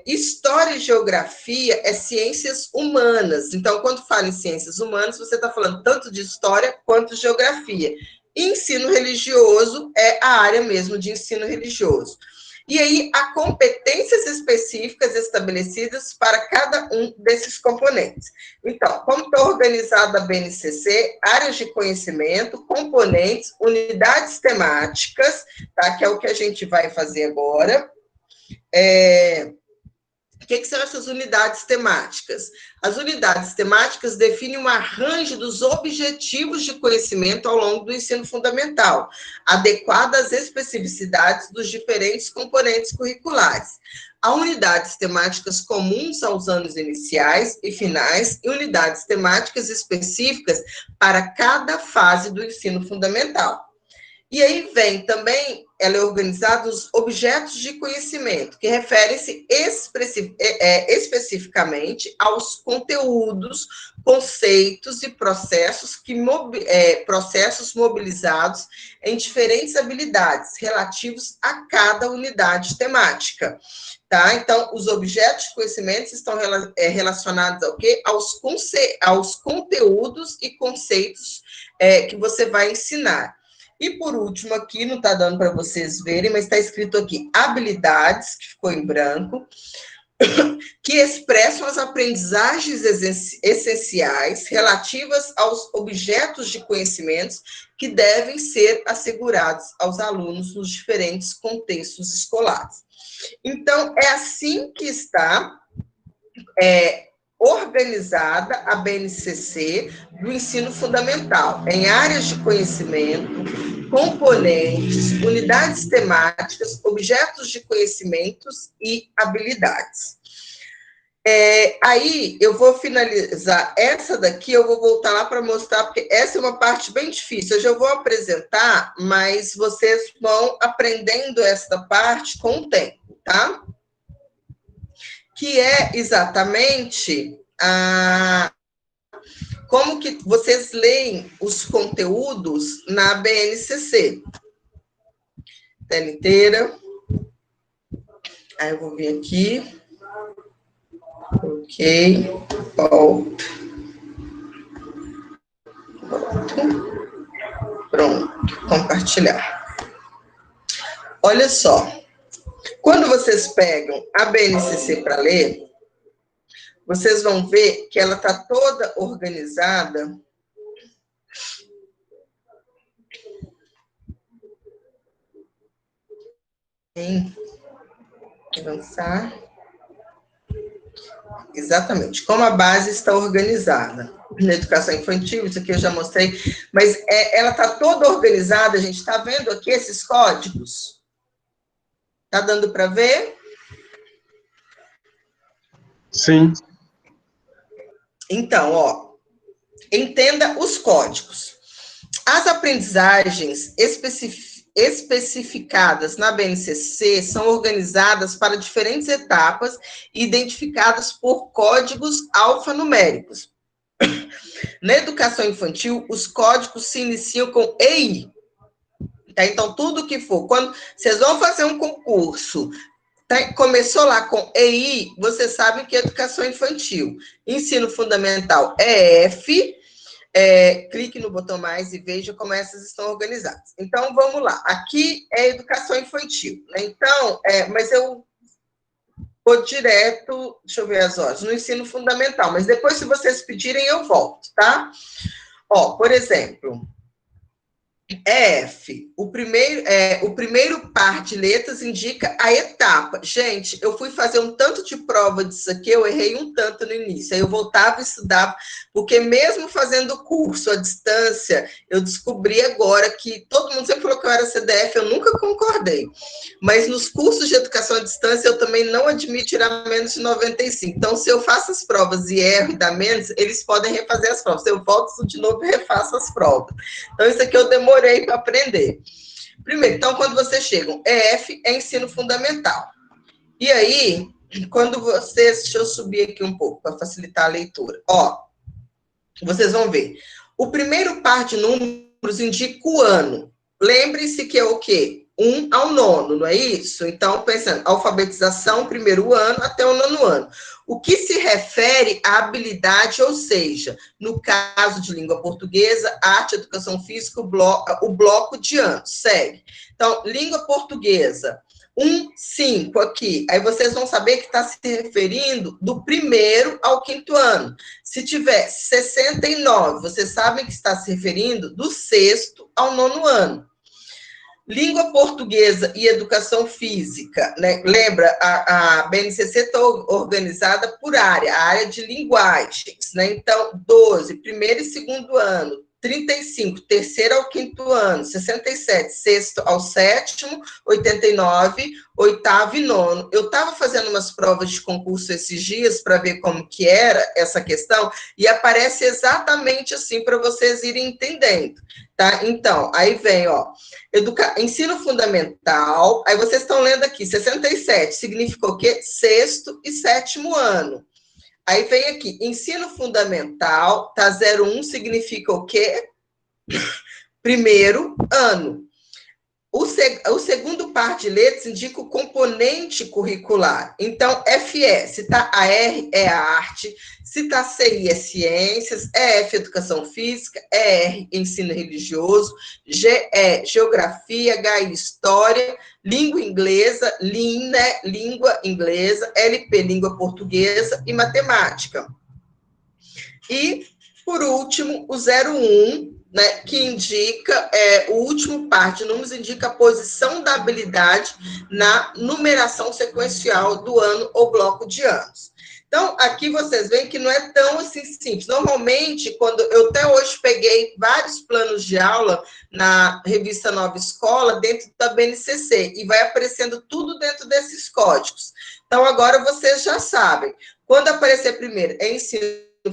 História e geografia é ciências humanas. Então, quando fala em ciências humanas, você está falando tanto de história quanto de geografia. E ensino religioso é a área mesmo de ensino religioso. E aí, há competências específicas estabelecidas para cada um desses componentes. Então, como está organizada a BNCC, áreas de conhecimento, componentes, unidades temáticas, tá? Que é o que a gente vai fazer agora. O que são essas unidades temáticas? As unidades temáticas definem um arranjo dos objetivos de conhecimento ao longo do ensino fundamental, adequado às especificidades dos diferentes componentes curriculares. Há unidades temáticas comuns aos anos iniciais e finais e unidades temáticas específicas para cada fase do ensino fundamental. E aí vem também, ela é organizada os objetos de conhecimento, que referem-se especificamente aos conteúdos, conceitos e processos, processos mobilizados em diferentes habilidades relativos a cada unidade temática. Tá? Então, os objetos de conhecimento estão relacionados ao quê? Aos conteúdos e conceitos que você vai ensinar. E, por último, aqui, não está dando para vocês verem, mas está escrito aqui, habilidades, que ficou em branco, que expressam as aprendizagens essenciais relativas aos objetos de conhecimentos que devem ser assegurados aos alunos nos diferentes contextos escolares. Então, é assim que está organizada a BNCC do ensino fundamental, em áreas de conhecimento, componentes, unidades temáticas, objetos de conhecimentos e habilidades. Aí, eu vou finalizar essa daqui, eu vou voltar lá para mostrar, porque essa é uma parte bem difícil. Eu já vou apresentar, mas vocês vão aprendendo esta parte com o tempo, tá? Que é exatamente como que vocês leem os conteúdos na BNCC. Tela inteira. Aí eu vou vir aqui. Ok. Volto. Pronto. Compartilhar. Olha só. Quando vocês pegam a BNCC para ler, vocês vão ver que ela está toda organizada. Em avançar. Exatamente, como a base está organizada. Na educação infantil, isso aqui eu já mostrei, mas ela está toda organizada, a gente está vendo aqui esses códigos? Está dando para ver? Sim. Então, ó, entenda os códigos. As aprendizagens especificadas na BNCC são organizadas para diferentes etapas e identificadas por códigos alfanuméricos. Na educação infantil, os códigos se iniciam com EI. Tá? Então, tudo que for, quando vocês vão fazer um concurso, tá? Começou lá com EI, vocês sabem que é educação infantil. Ensino fundamental é F. Clique no botão mais e veja como essas estão organizadas. Então, vamos lá. Aqui é educação infantil, né? Então, mas eu vou direto, deixa eu ver as horas, no ensino fundamental, mas depois, se vocês pedirem, eu volto, tá? Ó, por exemplo, F, o primeiro par de letras indica a etapa. Gente, eu fui fazer um tanto de prova disso aqui, eu errei um tanto no início, aí eu voltava e estudava, porque mesmo fazendo curso à distância, eu descobri agora que todo mundo sempre falou que eu era CDF, eu nunca concordei, mas nos cursos de educação à distância eu também não admito tirar menos de 95, então se eu faço as provas e erro e dá menos, eles podem refazer as provas, eu volto de novo e refaço as provas. Então isso aqui eu demorei para aprender. Primeiro, então, quando vocês chegam, EF é ensino fundamental. E aí, quando vocês... Deixa eu subir aqui um pouco para facilitar a leitura. Ó, vocês vão ver. O primeiro par de números indica o ano. Lembre-se que é o quê? 1 ao 9, não é isso? Então, pensando, alfabetização, primeiro ano até o 9º ano. O que se refere à habilidade, ou seja, no caso de língua portuguesa, arte, educação física, o bloco de anos. Segue. Então, língua portuguesa, 1, 5 aqui. Aí vocês vão saber que está se referindo do 1º ao 5º ano. Se tiver 69, vocês sabem que está se referindo do 6º ao 9º ano. Língua portuguesa e educação física, né? Lembra, a BNCC está organizada por área, a área de linguagens, né? Então, 12, 1º e 2º ano, 35, 3º ao 5º ano, 67, 6º ao 7º, 89, 8º e 9º. Eu estava fazendo umas provas de concurso esses dias para ver como que era essa questão e aparece exatamente assim para vocês irem entendendo, tá? Então, aí vem, ó, ensino fundamental, aí vocês estão lendo aqui, 67, significa o quê? 6º e 7º ano. Aí vem aqui, ensino fundamental, tá 01, significa o quê? 1º ano. O segundo par de letras indica o componente curricular. Então, FE, se tá AR é a arte, se tá CI é ciências, EF educação física, ER ensino religioso, G é geografia, H história, língua inglesa, LIN, né, língua inglesa, LP língua portuguesa e matemática. E, por último, o 01, né, que indica, o último par de números indica a posição da habilidade na numeração sequencial do ano ou bloco de anos. Então, aqui vocês veem que não é tão assim simples. Normalmente, quando eu até hoje peguei vários planos de aula na revista Nova Escola, dentro da BNCC, e vai aparecendo tudo dentro desses códigos. Então, agora vocês já sabem. Quando aparecer primeiro, é ensino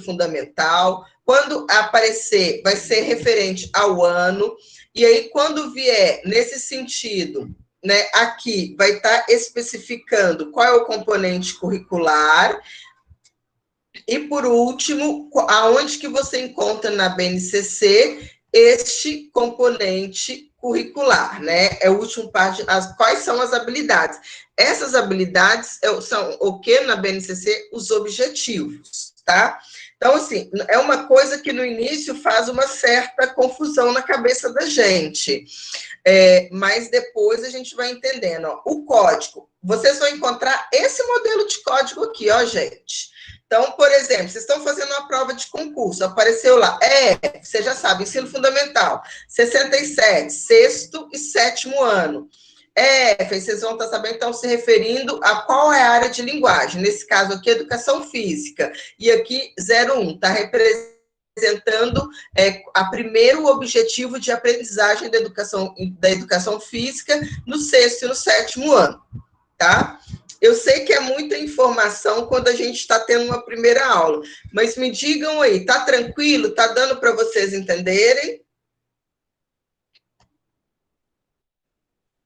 fundamental. Quando aparecer, vai ser referente ao ano. E aí, quando vier nesse sentido, né, aqui vai estar especificando qual é o componente curricular. E, por último, aonde que você encontra na BNCC este componente curricular, né? É o último parte, quais são as habilidades? Essas habilidades são o que na BNCC? Os objetivos, tá? Então, assim, é uma coisa que no início faz uma certa confusão na cabeça da gente, mas depois a gente vai entendendo. Ó, o código, vocês vão encontrar esse modelo de código aqui, ó, gente. Então, por exemplo, vocês estão fazendo uma prova de concurso, apareceu lá, você já sabe, ensino fundamental, 67, sexto e sétimo ano. Vocês vão estar sabendo, então, se referindo a qual é a área de linguagem. Nesse caso aqui, educação física. E aqui, 01, está representando a primeiro objetivo de aprendizagem da educação física no sexto e no sétimo ano, tá? Eu sei que é muita informação quando a gente está tendo uma primeira aula, mas me digam aí, tá tranquilo? Tá dando para vocês entenderem?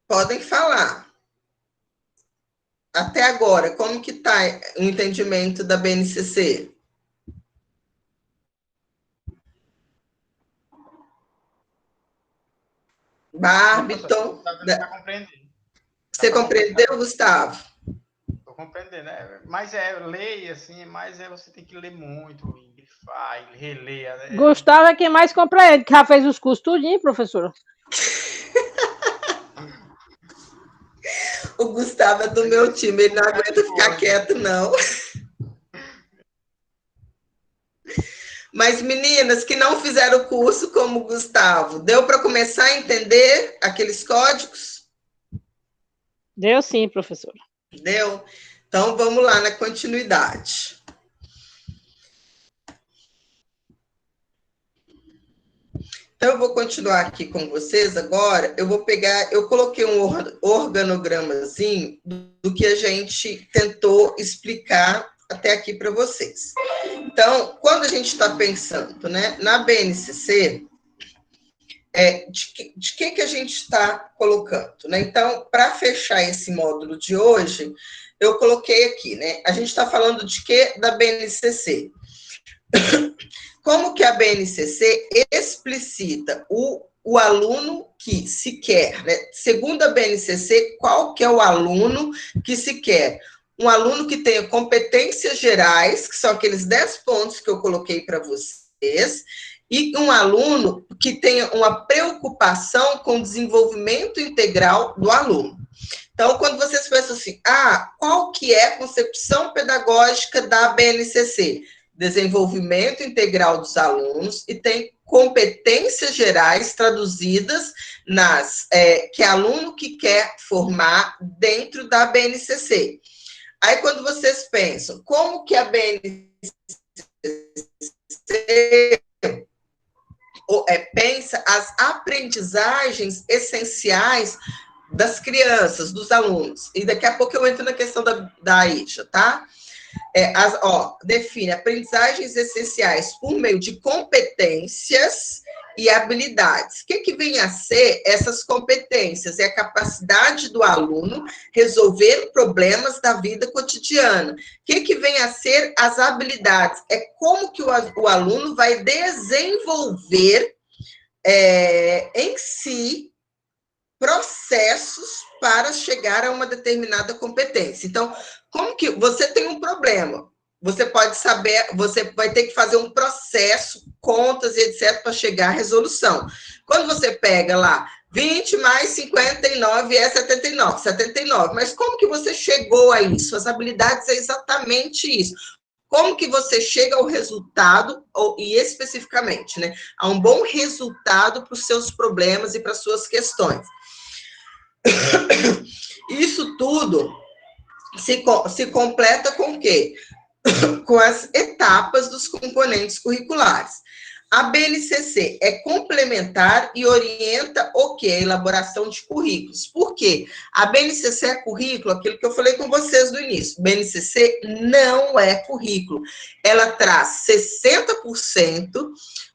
Podem falar. Até agora, como que está o entendimento da BNCC? Barbiton. Você compreendeu, Gustavo? Estou compreendendo, né? Mas ler, assim, mas você tem que ler muito, grifar, reler. Né? Gustavo é quem mais compreende, que já fez os cursos tudinho, professora. O Gustavo é do meu time, ele não aguenta ficar quieto, não. Mas, meninas que não fizeram o curso como o Gustavo, deu para começar a entender aqueles códigos? Deu sim, professora. Deu? Então, vamos lá na continuidade. Então, eu vou continuar aqui com vocês agora. Eu vou pegar, eu coloquei um organogramazinho do que a gente tentou explicar até aqui para vocês. Então, quando a gente está pensando, né, na BNCC, de que a gente está colocando, né? Então, para fechar esse módulo de hoje, eu coloquei aqui, né? A gente está falando de quê? Da BNCC. Como que a BNCC explicita o aluno que se quer, né? Segundo a BNCC, qual que é o aluno que se quer? Um aluno que tenha competências gerais, que são aqueles 10 pontos que eu coloquei para vocês, e um aluno que tenha uma preocupação com o desenvolvimento integral do aluno. Então, quando vocês pensam assim, qual que é a concepção pedagógica da BNCC? Desenvolvimento integral dos alunos e tem competências gerais traduzidas que é aluno que quer formar dentro da BNCC. Aí, quando vocês pensam, como que a BNCC pensa as aprendizagens essenciais das crianças, dos alunos? E daqui a pouco eu entro na questão da Aisha, tá? Define aprendizagens essenciais por meio de competências e habilidades. O que vem a ser essas competências? É a capacidade do aluno resolver problemas da vida cotidiana. O que vem a ser as habilidades? É como que o aluno vai desenvolver em si processos para chegar a uma determinada competência. Então, como que você tem um problema? Você pode saber, você vai ter que fazer um processo, contas e etc., para chegar à resolução. Quando você pega lá 20 mais 59 é 79, 79. Mas como que você chegou a isso? As habilidades é exatamente isso. Como que você chega ao resultado, e especificamente, né, a um bom resultado para os seus problemas e para as suas questões. Isso tudo se completa com o quê? Com as etapas dos componentes curriculares. A BNCC é complementar e orienta o quê? A elaboração de currículos. Por quê? A BNCC é currículo, aquilo que eu falei com vocês no início. BNCC não é currículo. Ela traz 60%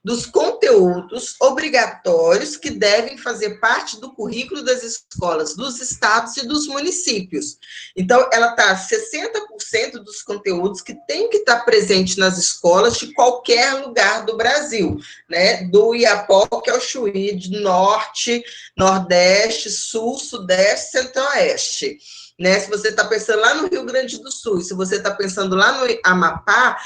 dos conteúdos obrigatórios que devem fazer parte do currículo das escolas, dos estados e dos municípios. Então, ela traz 60% dos conteúdos que tem que estar presente nas escolas de qualquer lugar do Brasil, né? Do Iapó, que é o Chuí, de norte, nordeste, sul, sudeste, centro-oeste. né? Se você está pensando lá no Rio Grande do Sul, se você está pensando lá no Amapá,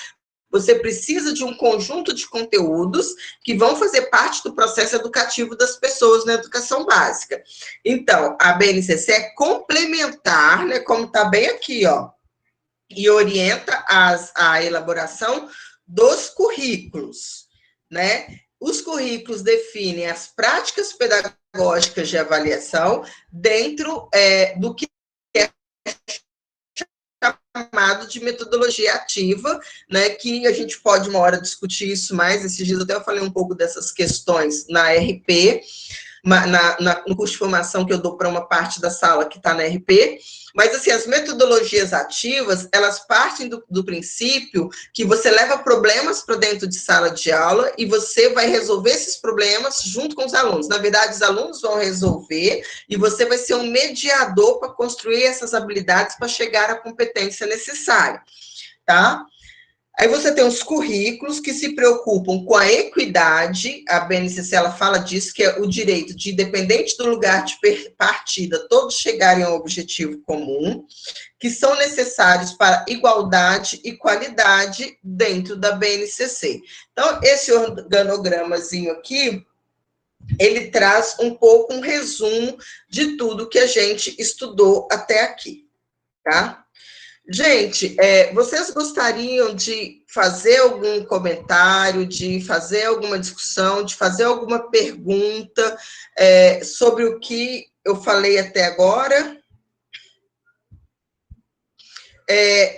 você precisa de um conjunto de conteúdos que vão fazer parte do processo educativo das pessoas na educação básica. Então, a BNCC é complementar, né, como está bem aqui, ó, e orienta a elaboração dos currículos, né? Os currículos definem as práticas pedagógicas de avaliação dentro do que é chamado de metodologia ativa, né, que a gente pode uma hora discutir isso mais. Esses dias até eu falei um pouco dessas questões na RP, no curso de formação que eu dou para uma parte da sala que está na RP, mas assim, as metodologias ativas, elas partem do princípio que você leva problemas para dentro de sala de aula e você vai resolver esses problemas junto com os alunos. Na verdade, os alunos vão resolver e você vai ser um mediador para construir essas habilidades para chegar à competência necessária, tá? Aí você tem os currículos que se preocupam com a equidade, a BNCC ela fala disso, que é o direito de, independente do lugar de partida, todos chegarem ao objetivo comum, que são necessários para igualdade e qualidade dentro da BNCC. Então, esse organogramazinho aqui, ele traz um pouco um resumo de tudo que a gente estudou até aqui, tá? Gente, vocês gostariam de fazer algum comentário, de fazer alguma discussão, de fazer alguma pergunta sobre o que eu falei até agora?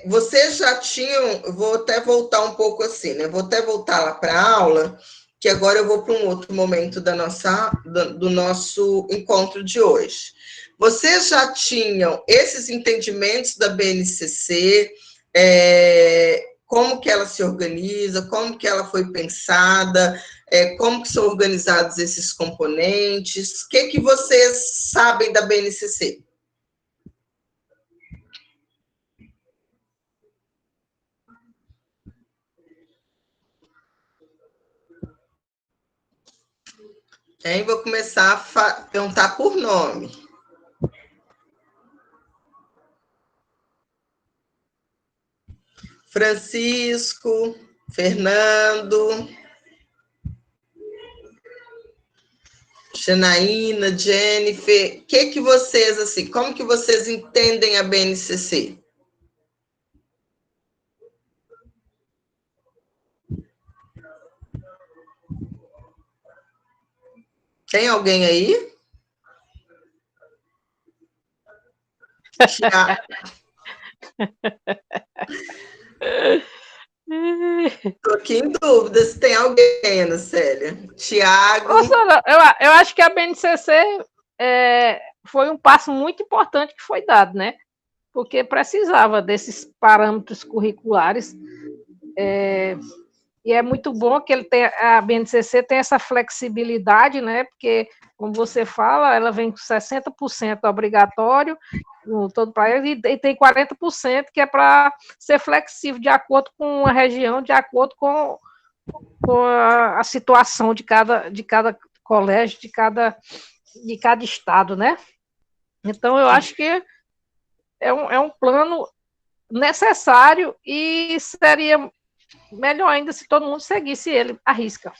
Vocês já tinham, vou até voltar um pouco assim, né? Vou até voltar lá para a aula, que agora eu vou para um outro momento do nosso encontro de hoje. Vocês já tinham esses entendimentos da BNCC, como que ela se organiza, como que ela foi pensada, como que são organizados esses componentes? O que vocês sabem da BNCC? Vou começar a perguntar por nome. Francisco, Fernando, Janaína, Jennifer, que vocês, assim, como que vocês entendem a BNCC? Tem alguém aí? Estou aqui em dúvida se tem alguém, Ana Célia. Tiago. Eu acho que a BNCC foi um passo muito importante que foi dado, né? Porque precisava desses parâmetros curriculares. E é muito bom que a BNCC tem essa flexibilidade, né? Porque, como você fala, ela vem com 60% obrigatório no todo o país e tem 40% que é para ser flexível de acordo com a região, de acordo com a situação de cada colégio, de cada estado, né? Então, eu acho que é um plano necessário e seria melhor ainda se todo mundo seguisse ele à risca.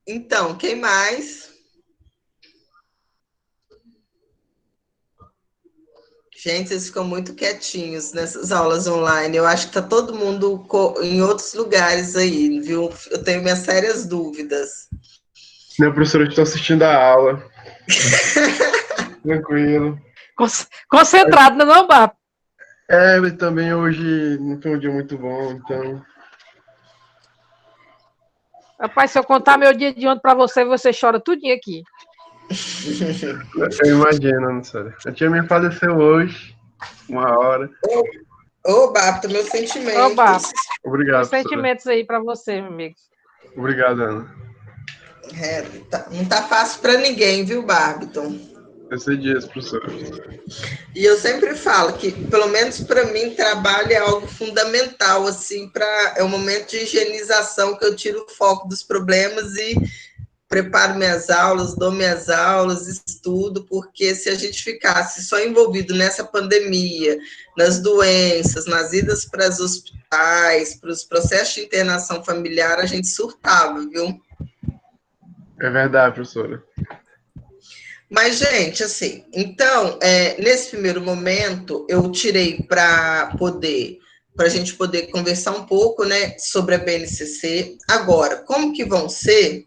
Então, quem mais? Gente, vocês ficam muito quietinhos nessas aulas online. Eu acho que está todo mundo em outros lugares aí, viu? Eu tenho minhas sérias dúvidas. Não, professora, eu estou assistindo a aula. Tranquilo. Concentrado, não, Bárbara? Mas também hoje não foi um dia muito bom, então... Rapaz, se eu contar meu dia de ontem para você chora tudinho aqui. Eu imagino, não sei. A tia minha faleceu hoje, 1h. Bárbara, meus sentimentos. Bárbara. Obrigado, meus sentimentos aí para você, meu amigo. Obrigado, Ana. Não tá fácil para ninguém, viu, Barbiton? Eu sei disso, professor. E eu sempre falo que, pelo menos para mim, trabalho é algo fundamental, assim, é um momento de higienização que eu tiro o foco dos problemas e preparo minhas aulas, dou minhas aulas, estudo, porque se a gente ficasse só envolvido nessa pandemia, nas doenças, nas idas para os hospitais, para os processos de internação familiar, a gente surtava, viu? É verdade, professora. Mas, gente, assim, então, nesse primeiro momento, eu tirei para a gente poder conversar um pouco, né, sobre a BNCC. Agora, como que vão ser?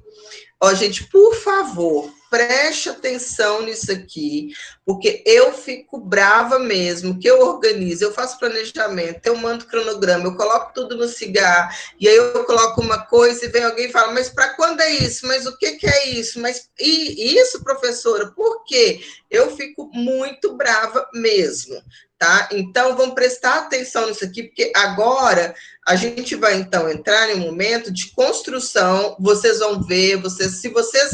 Ó, gente, por favor, preste atenção nisso aqui, porque eu fico brava mesmo, que eu organizo, eu faço planejamento, eu mando cronograma, eu coloco tudo no cigarro, e aí eu coloco uma coisa e vem alguém e fala, mas para quando é isso? Mas o que é isso? Mas e isso, professora, por quê? Eu fico muito brava mesmo, tá? Então, vamos prestar atenção nisso aqui, porque agora a gente vai, então, entrar em um momento de construção, vocês vão ver, se vocês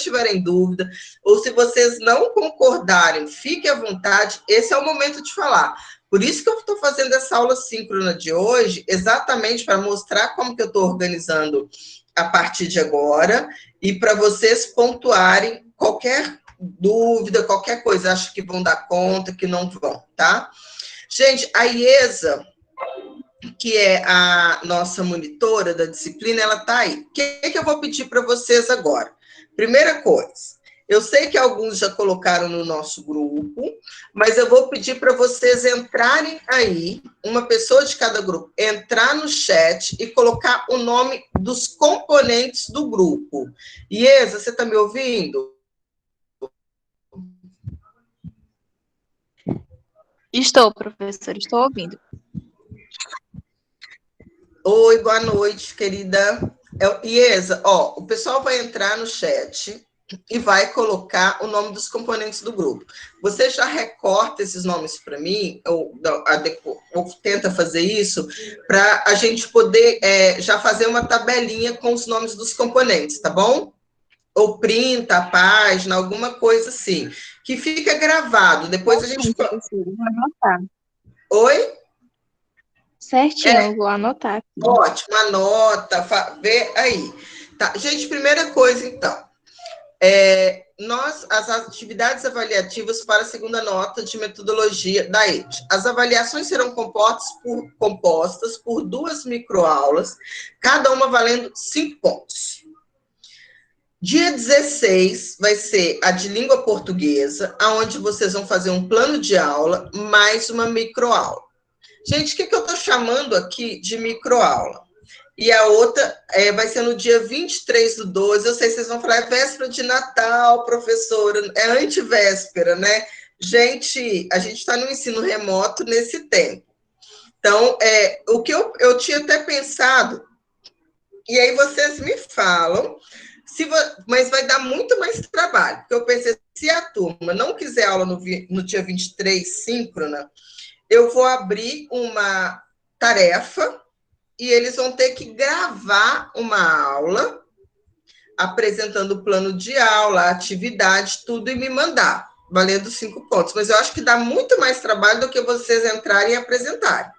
tiverem dúvida, ou se vocês não concordarem, fiquem à vontade, esse é o momento de falar. Por isso que eu estou fazendo essa aula síncrona de hoje, exatamente para mostrar como que eu estou organizando a partir de agora, e para vocês pontuarem qualquer dúvida, qualquer coisa, acho que vão dar conta, que não vão, tá? Gente, a IESA, que é a nossa monitora da disciplina, ela está aí. O que eu vou pedir para vocês agora? Primeira coisa, eu sei que alguns já colocaram no nosso grupo, mas eu vou pedir para vocês entrarem aí, uma pessoa de cada grupo, entrar no chat e colocar o nome dos componentes do grupo. Iesa, você está me ouvindo? Estou, professora, estou ouvindo. Oi, boa noite, querida. Iesa, ó, o pessoal vai entrar no chat e vai colocar o nome dos componentes do grupo. Você já recorta esses nomes para mim, ou tenta fazer isso, para a gente poder já fazer uma tabelinha com os nomes dos componentes, tá bom? Ou printa a página, alguma coisa assim, que fica gravado. Depois a gente... Vou anotar. Oi? Certinho, vou anotar aqui. Ótimo, anota, vê aí. Tá, gente, primeira coisa, então. As atividades avaliativas para a segunda nota de metodologia da ED. As avaliações serão compostas por 2 microaulas, cada uma valendo 5 pontos. Dia 16 vai ser a de língua portuguesa, onde vocês vão fazer um plano de aula mais uma microaula. Gente, o que eu estou chamando aqui de microaula? E a outra vai ser no dia 23/12. Eu sei que vocês vão falar, é véspera de Natal, professora, é antivéspera, né? Gente, a gente está no ensino remoto nesse tempo. Então, o que eu tinha até pensado, e aí vocês me falam, mas vai dar muito mais trabalho, porque eu pensei, se a turma não quiser aula no dia 23, síncrona, eu vou abrir uma tarefa e eles vão ter que gravar uma aula apresentando o plano de aula, a atividade, tudo, e me mandar, valendo 5 pontos. Mas eu acho que dá muito mais trabalho do que vocês entrarem e apresentarem.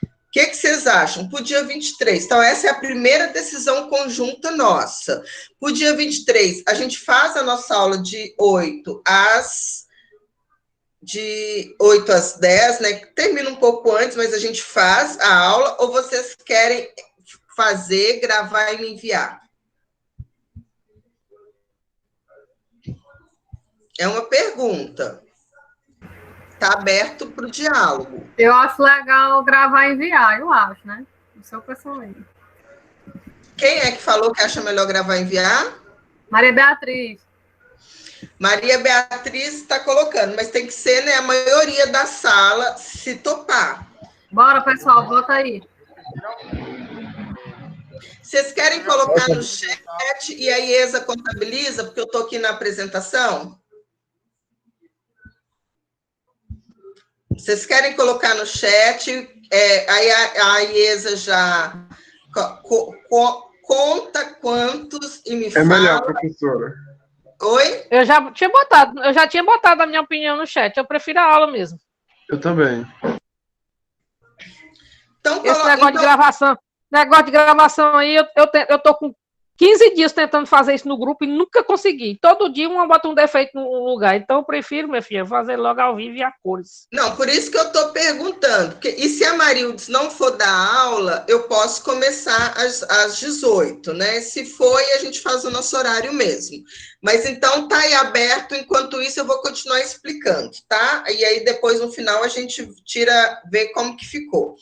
O que vocês acham? Para o dia 23. Então, essa é a primeira decisão conjunta nossa. Para o dia 23, a gente faz a nossa aula de 8 às 10, né? Termina um pouco antes, mas a gente faz a aula, ou vocês querem fazer, gravar e me enviar? É uma pergunta. Está aberto para o diálogo. Eu acho legal gravar e enviar, eu acho, né? O seu pensamento. Quem é que falou que acha melhor gravar e enviar? Maria Beatriz. Maria Beatriz está colocando, mas tem que ser, né, a maioria da sala se topar. Bora, pessoal, bota aí. Vocês querem colocar no chat e a IESA contabiliza, porque eu estou aqui na apresentação? Vocês querem colocar no chat, aí a IESA já conta quantos e me fala. É melhor, professora. Oi? Eu já tinha botado a minha opinião no chat. Eu prefiro a aula mesmo. Eu também. Então, Esse negócio de gravação aí, eu tô com 15 dias tentando fazer isso no grupo e nunca consegui. Todo dia uma bota um defeito no lugar. Então, eu prefiro, minha filha, fazer logo ao vivo e a cores. Não, por isso que eu estou perguntando. E se a Marildes não for dar aula, eu posso começar às 18, né? Se for, a gente faz o nosso horário mesmo. Mas então tá aí aberto, enquanto isso eu vou continuar explicando, tá? E aí depois, no final, a gente vê como que ficou.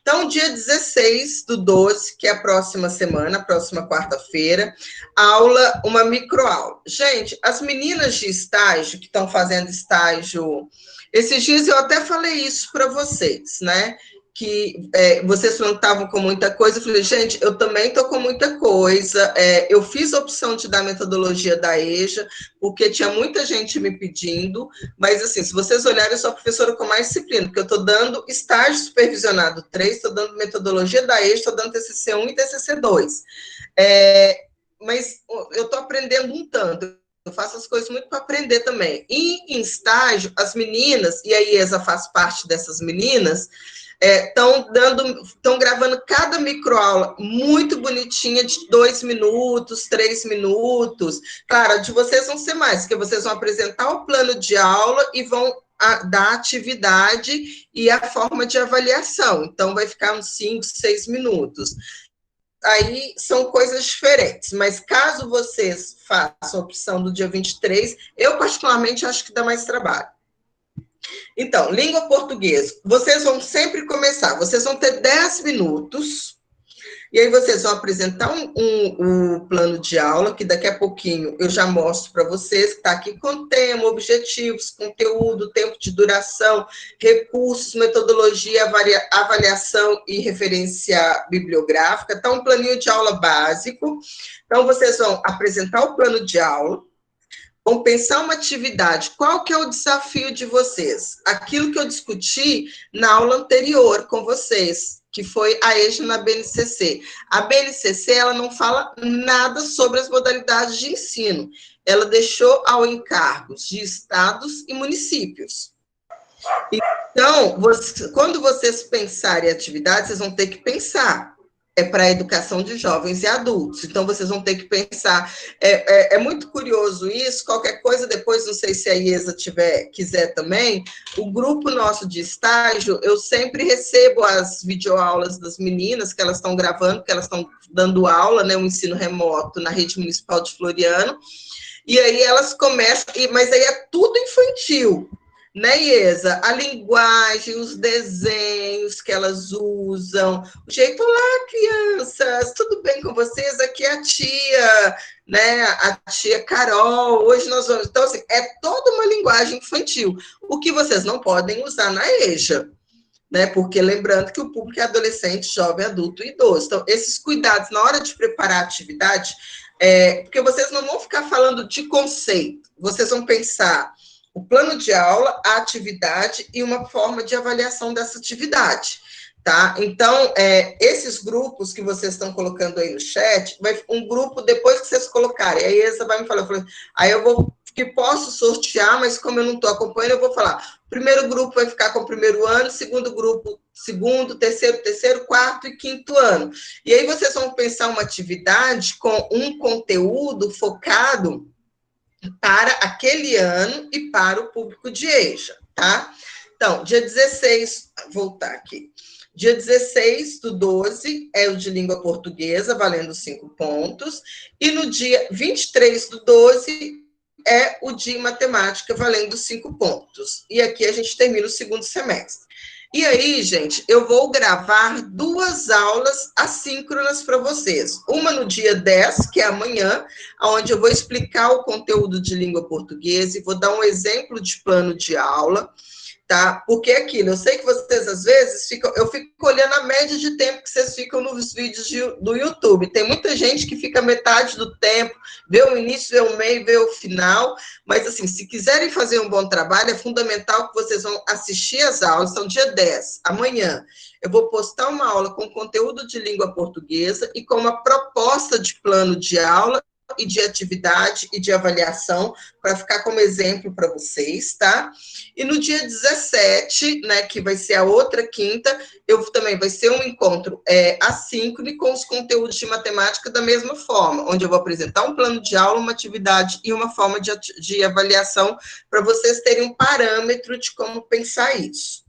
Então, dia 16/12, que é a próxima semana, a próxima quarta-feira, aula, uma microaula. Gente, as meninas de estágio, que estão fazendo estágio, esses dias eu até falei isso para vocês, né? Que vocês não estavam com muita coisa, eu falei, gente, eu também estou com muita coisa, eu fiz a opção de dar metodologia da EJA, porque tinha muita gente me pedindo, mas assim, se vocês olharem, eu sou a professora com mais disciplina, porque eu estou dando estágio supervisionado 3, estou dando metodologia da EJA, estou dando TCC 1 e TCC 2, mas eu estou aprendendo um tanto, eu faço as coisas muito para aprender também, e em estágio, as meninas, e a IESA faz parte dessas meninas, estão gravando cada microaula muito bonitinha, de 2 minutos, 3 minutos. Claro, a de vocês vão ser mais, porque vocês vão apresentar o plano de aula e vão dar atividade e a forma de avaliação. Então, vai ficar uns 5, 6 minutos. Aí são coisas diferentes, mas caso vocês façam a opção do dia 23, eu particularmente acho que dá mais trabalho. Então, língua portuguesa, vocês vão sempre começar, vocês vão ter 10 minutos, e aí vocês vão apresentar um plano de aula, que daqui a pouquinho eu já mostro para vocês, que está aqui com tema, objetivos, conteúdo, tempo de duração, recursos, metodologia, avaliação e referência bibliográfica, está um planinho de aula básico. Então, vocês vão apresentar o plano de aula, vão pensar uma atividade, qual que é o desafio de vocês? Aquilo que eu discuti na aula anterior com vocês, que foi a EJA na BNCC. A BNCC, ela não fala nada sobre as modalidades de ensino. Ela deixou ao encargo de estados e municípios. Então, quando vocês pensarem em atividades, vocês vão ter que pensar. Para a educação de jovens e adultos. Então, vocês vão ter que pensar. É muito curioso isso, qualquer coisa, depois, não sei se a IESA quiser também, o grupo nosso de estágio, eu sempre recebo as videoaulas das meninas que elas estão gravando, que elas estão dando aula, né, um ensino remoto na rede municipal de Floriano, e aí elas começam, mas aí é tudo infantil, né, Iesa? A linguagem, os desenhos que elas usam, o jeito, olá, crianças, tudo bem com vocês? Aqui é a tia, né, a tia Carol, hoje nós vamos... Então, assim, é toda uma linguagem infantil, o que vocês não podem usar na EJA, né, porque lembrando que o público é adolescente, jovem, adulto e idoso. Então, esses cuidados na hora de preparar a atividade, porque vocês não vão ficar falando de conceito, vocês vão pensar o plano de aula, a atividade e uma forma de avaliação dessa atividade, tá? Então, esses grupos que vocês estão colocando aí no chat, um grupo, depois que vocês colocarem, aí essa vai me falar, aí eu vou, que posso sortear, mas como eu não estou acompanhando, eu vou falar, o primeiro grupo vai ficar com o primeiro ano, segundo grupo, segundo, terceiro, quarto e quinto ano. E aí vocês vão pensar uma atividade com um conteúdo focado para aquele ano e para o público de EJA, tá? Então, dia 16, voltar aqui. Dia 16/12 é o de língua portuguesa, valendo 5 pontos. E no dia 23/12 é o de matemática, valendo 5 pontos. E aqui a gente termina o segundo semestre. E aí, gente, eu vou gravar 2 aulas assíncronas para vocês. Uma no dia 10, que é amanhã, onde eu vou explicar o conteúdo de língua portuguesa e vou dar um exemplo de plano de aula, tá? Porque é aquilo, eu sei que vocês, às vezes, eu fico olhando a média de tempo que vocês ficam nos vídeos do YouTube. Tem muita gente que fica metade do tempo, vê o início, vê o meio, vê o final, mas, assim, se quiserem fazer um bom trabalho, é fundamental que vocês vão assistir as aulas, são dia 10, amanhã. Eu vou postar uma aula com conteúdo de língua portuguesa e com uma proposta de plano de aula e de atividade e de avaliação, para ficar como exemplo para vocês, tá? E no dia 17, né, que vai ser a outra quinta, também vai ser um encontro assíncrono com os conteúdos de matemática da mesma forma, onde eu vou apresentar um plano de aula, uma atividade e uma forma de avaliação para vocês terem um parâmetro de como pensar isso.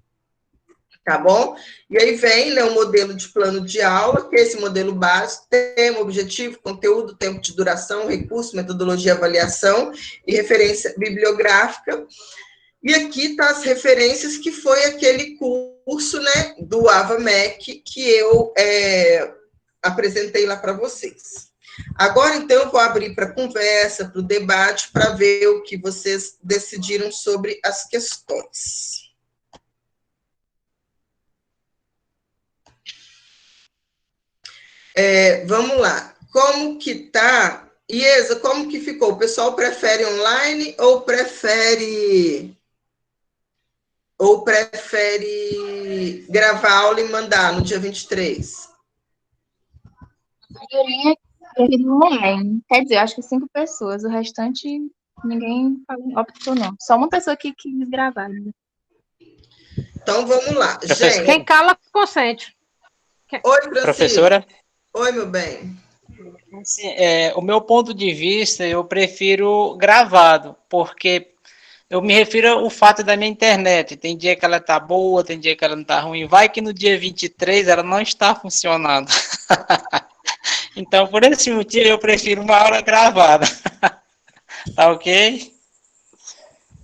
Tá bom? E aí vem, né, o modelo de plano de aula, que é esse modelo básico, tema, objetivo, conteúdo, tempo de duração, recurso, metodologia, avaliação e referência bibliográfica. E aqui tá as referências, que foi aquele curso, né, do AvaMec, que eu apresentei lá para vocês. Agora, então, eu vou abrir para conversa, para o debate, para ver o que vocês decidiram sobre as questões. Vamos lá. Como que tá? Iesa, como que ficou? O pessoal prefere online ou prefere gravar aula e mandar no dia 23? A maioria preferiu online. Quer dizer, acho que 5 pessoas. O restante, ninguém optou, não. Só uma pessoa que quis gravar. Né? Então, vamos lá. Gente. Quem cala, consente. Oi, Francisco. Professora? Oi, meu bem. Assim, o meu ponto de vista, eu prefiro gravado, porque eu me refiro ao fato da minha internet. Tem dia que ela tá boa, tem dia que ela não tá ruim. Vai que no dia 23 ela não está funcionando. Então, por esse motivo, eu prefiro uma aula gravada. Tá ok?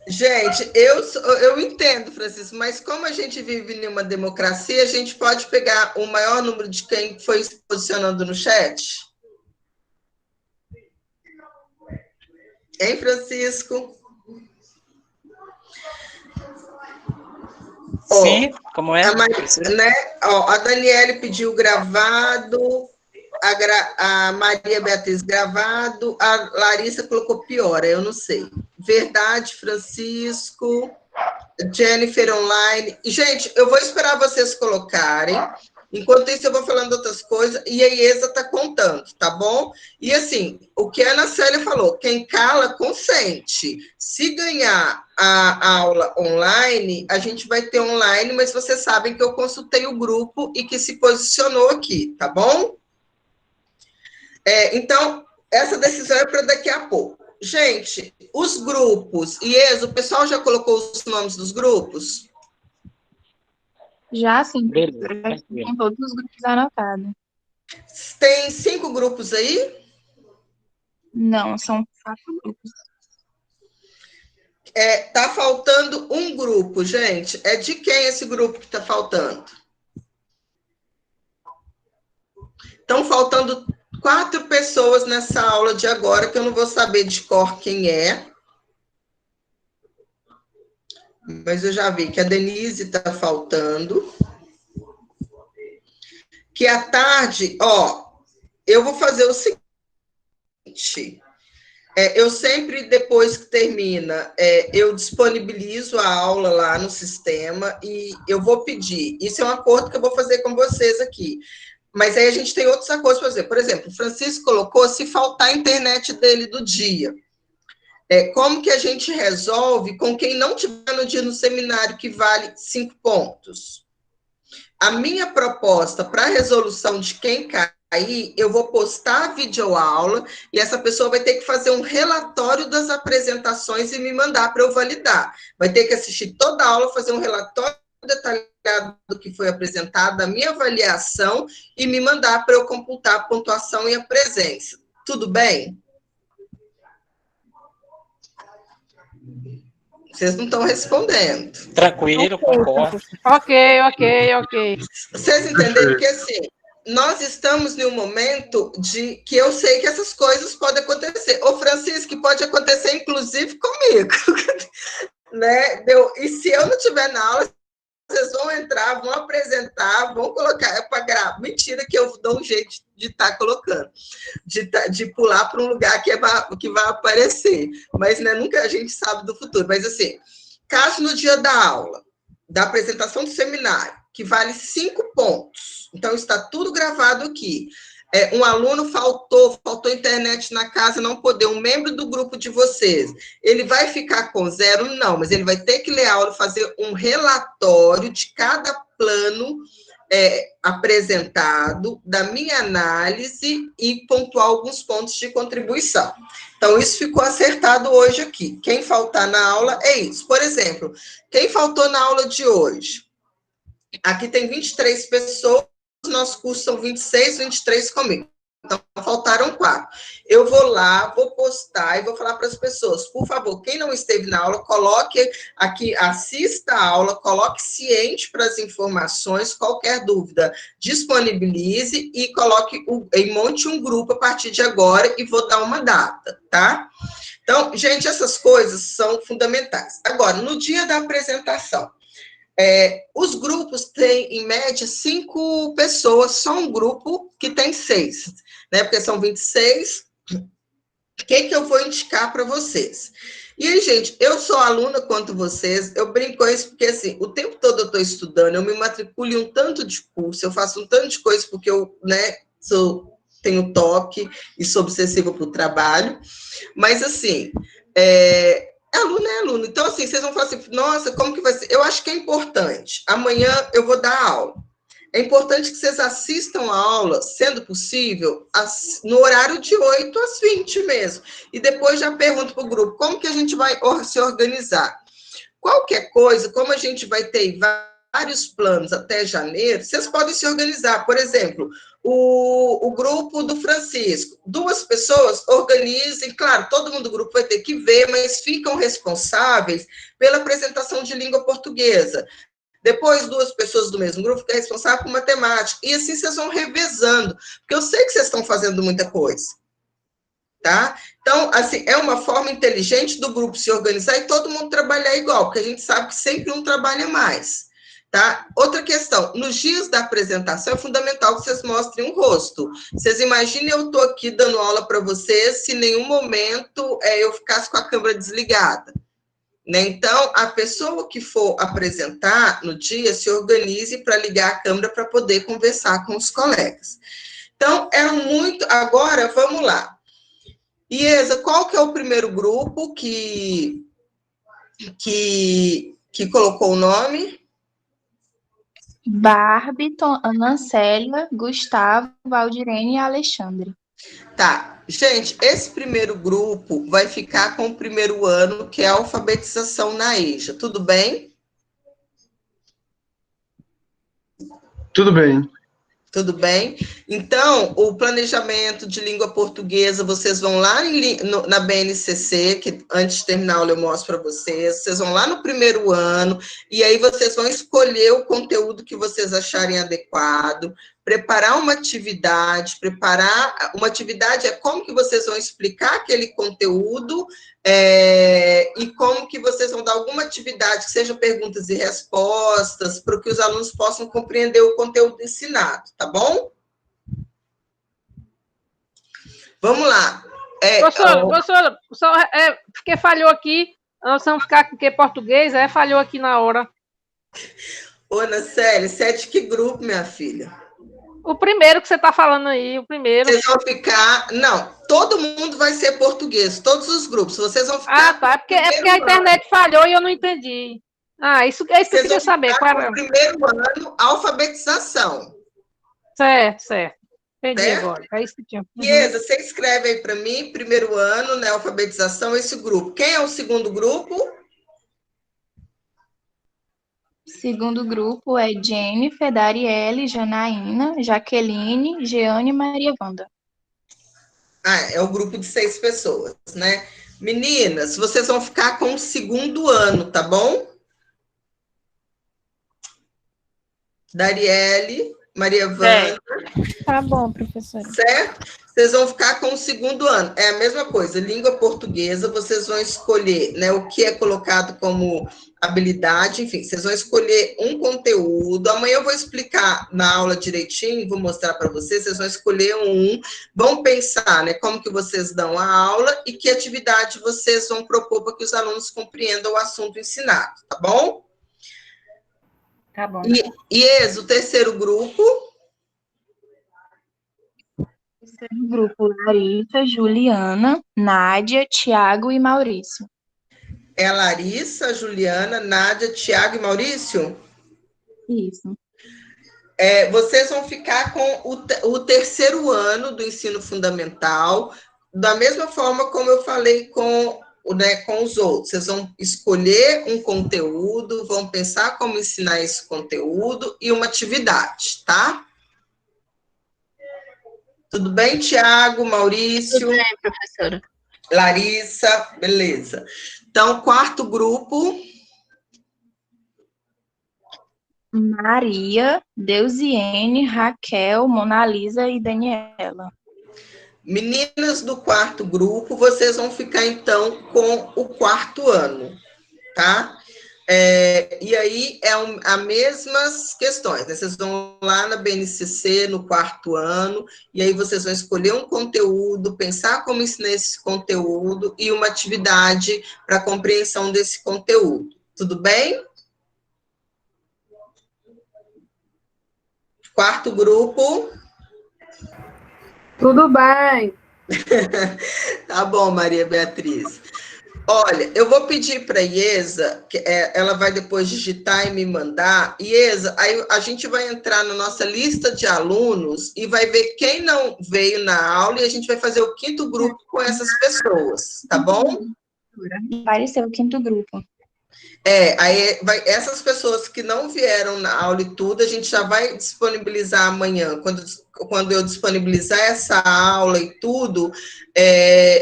Gente, eu entendo, Francisco, mas como a gente vive em uma democracia, a gente pode pegar o maior número de quem foi se posicionando no chat? Hein, Francisco? Sim, como é? A Daniele pediu gravado, a Maria Beatriz gravado, a Larissa colocou pior, eu não sei. Verdade, Francisco, Jennifer online. Gente, eu vou esperar vocês colocarem. Enquanto isso, eu vou falando outras coisas e a Iesa está contando, tá bom? E assim, o que a Ana Célia falou, quem cala, consente. Se ganhar a aula online, a gente vai ter online, mas vocês sabem que eu consultei o grupo e que se posicionou aqui, tá bom? Então, essa decisão é para daqui a pouco. Gente, os grupos, Iesa, o pessoal já colocou os nomes dos grupos? Já, sim. Com todos os grupos anotados. Tem 5 grupos aí? Não, são 4 grupos. Tá faltando um grupo, gente. É de quem esse grupo que tá faltando? Estão faltando 4 pessoas nessa aula de agora, que eu não vou saber de cor quem é. Mas eu já vi que a Denise está faltando. Que à tarde, eu vou fazer o seguinte. Eu sempre, depois que termina, eu disponibilizo a aula lá no sistema e eu vou pedir. Isso é um acordo que eu vou fazer com vocês aqui. Mas aí a gente tem outros acordos para fazer. Por exemplo, o Francisco colocou se faltar a internet dele do dia. Como que a gente resolve com quem não tiver no dia no seminário, que vale 5 pontos? A minha proposta para a resolução de quem cair, eu vou postar a videoaula e essa pessoa vai ter que fazer um relatório das apresentações e me mandar para eu validar. Vai ter que assistir toda a aula, fazer um relatório detalhado do que foi apresentado, da minha avaliação, e me mandar para eu computar a pontuação e a presença. Tudo bem? Vocês não estão respondendo. Tranquilo, concordo. Ok. Vocês entenderam que, assim, nós estamos em um momento de que eu sei que essas coisas podem acontecer. Ô, Francisco, pode acontecer, inclusive, comigo. Né? E se eu não estiver na aula, vocês vão entrar, vão apresentar, vão colocar, para gravar. Mentira que eu dou um jeito de estar colocando, de pular para um lugar que vai aparecer. Mas, né, nunca a gente sabe do futuro. Mas, assim, caso no dia da aula, da apresentação do seminário, que vale 5 pontos, então está tudo gravado aqui, um aluno faltou internet na casa, não poder, um membro do grupo de vocês, ele vai ficar com 0? Não, mas ele vai ter que ler a aula, fazer um relatório de cada plano apresentado, da minha análise e pontuar alguns pontos de contribuição. Então, isso ficou acertado hoje aqui. Quem faltar na aula é isso. Por exemplo, quem faltou na aula de hoje? Aqui tem 23 pessoas, nosso curso são 26, 23 comigo. Então, faltaram 4. Eu vou lá, vou postar e vou falar para as pessoas, por favor, quem não esteve na aula, coloque aqui, assista a aula, coloque ciente para as informações, qualquer dúvida, disponibilize e e monte um grupo a partir de agora e vou dar uma data, tá? Então, gente, essas coisas são fundamentais. Agora, no dia da apresentação, os grupos têm, em média, 5 pessoas, só um grupo que tem 6, né? Porque são 26. O que eu vou indicar para vocês? E aí, gente, eu sou aluna quanto vocês, eu brinco com isso porque, assim, o tempo todo eu estou estudando, eu me matriculo em um tanto de curso, eu faço um tanto de coisa porque eu, né, tenho toque e sou obsessiva por trabalho, mas, assim, aluno é aluno. Então, assim, vocês vão falar assim, nossa, como que vai ser? Eu acho que é importante. Amanhã eu vou dar aula. É importante que vocês assistam a aula, sendo possível, no horário de 8 às 20 mesmo. E depois já pergunto para o grupo, como que a gente vai se organizar? Qualquer coisa, como a gente vai ter vários planos até janeiro, vocês podem se organizar. Por exemplo, o grupo do Francisco, 2 pessoas organizem, claro, todo mundo do grupo vai ter que ver, mas ficam responsáveis pela apresentação de língua portuguesa. Depois, 2 pessoas do mesmo grupo ficam responsáveis por matemática. E assim vocês vão revezando, porque eu sei que vocês estão fazendo muita coisa. Tá? Então, assim, é uma forma inteligente do grupo se organizar e todo mundo trabalhar igual, porque a gente sabe que sempre um trabalha mais. Tá? Outra questão, nos dias da apresentação é fundamental que vocês mostrem um rosto. Vocês imaginem eu estou aqui dando aula para vocês, se em nenhum momento eu ficasse com a câmera desligada. Né? Então, a pessoa que for apresentar no dia, se organize para ligar a câmera para poder conversar com os colegas. Então, agora, vamos lá. Iesa, qual que é o primeiro grupo que colocou o nome? Barbie, Ana Célia, Gustavo, Valdirene e Alexandre. Tá. Gente, esse primeiro grupo vai ficar com o primeiro ano, que é a alfabetização na EJA. Tudo bem? Tudo bem. Tudo bem? Então, o planejamento de língua portuguesa, vocês vão lá na BNCC, que antes de terminar a aula eu mostro para vocês vão lá no primeiro ano, e aí vocês vão escolher o conteúdo que vocês acharem adequado, preparar uma atividade é como que vocês vão explicar aquele conteúdo, e como que vocês vão dar alguma atividade, que seja perguntas e respostas, para que os alunos possam compreender o conteúdo ensinado, tá bom? Vamos lá. Professora, porque falhou aqui, nós vamos ficar com o que português, falhou aqui na hora. Ô, Ana Célia, você é de que grupo, minha filha? O primeiro que você está falando aí, o primeiro. Vocês vão ficar... Não, todo mundo vai ser português, todos os grupos. Vocês vão ficar... Ah, tá. É porque a internet falhou e eu não entendi. Isso que eu queria saber. No primeiro ano, alfabetização. Certo. Entendi certo? Agora. É isso que tinha. Iesa, você escreve aí para mim, primeiro ano, né, alfabetização, esse grupo. Quem é o segundo grupo? Segundo grupo é Jennifer, Darielle, Janaína, Jaqueline, Jeane e Maria Wanda. É o grupo de 6 pessoas, né? Meninas, vocês vão ficar com o segundo ano, tá bom? Darielle, Maria Wanda. Tá bom, professora. Certo? Vocês vão ficar com o segundo ano. É a mesma coisa, língua portuguesa, vocês vão escolher, né, o que é colocado como habilidade, enfim, vocês vão escolher um conteúdo. Amanhã eu vou explicar na aula direitinho, vou mostrar para vocês vão escolher vão pensar, né, como que vocês dão a aula e que atividade vocês vão propor para que os alunos compreendam o assunto ensinado, tá bom? Tá bom. E o terceiro grupo... Terceiro grupo, Larissa, Juliana, Nádia, Tiago e Maurício. É Larissa, Juliana, Nádia, Tiago e Maurício? Isso. Vocês vão ficar com o terceiro ano do ensino fundamental, da mesma forma como eu falei com os outros. Vocês vão escolher um conteúdo, vão pensar como ensinar esse conteúdo e uma atividade, tá? Tudo bem, Tiago, Maurício? Tudo bem, professora. Larissa, beleza. Então, quarto grupo. Maria, Deusiene, Raquel, Monalisa e Daniela. Meninas do quarto grupo, vocês vão ficar, então, com o quarto ano, tá? E aí, as mesmas questões, né? Vocês vão lá na BNCC, no quarto ano, e aí vocês vão escolher um conteúdo, pensar como ensinar esse conteúdo e uma atividade para compreensão desse conteúdo. Tudo bem? Quarto grupo. Tudo bem. Tá bom, Maria Beatriz. Olha, eu vou pedir para a Iesa, que ela vai depois digitar e me mandar. Iesa, aí a gente vai entrar na nossa lista de alunos e vai ver quem não veio na aula e a gente vai fazer o quinto grupo com essas pessoas, tá bom? Vai ser o quinto grupo. Aí essas pessoas que não vieram na aula e tudo, a gente já vai disponibilizar amanhã. Quando eu disponibilizar essa aula e tudo,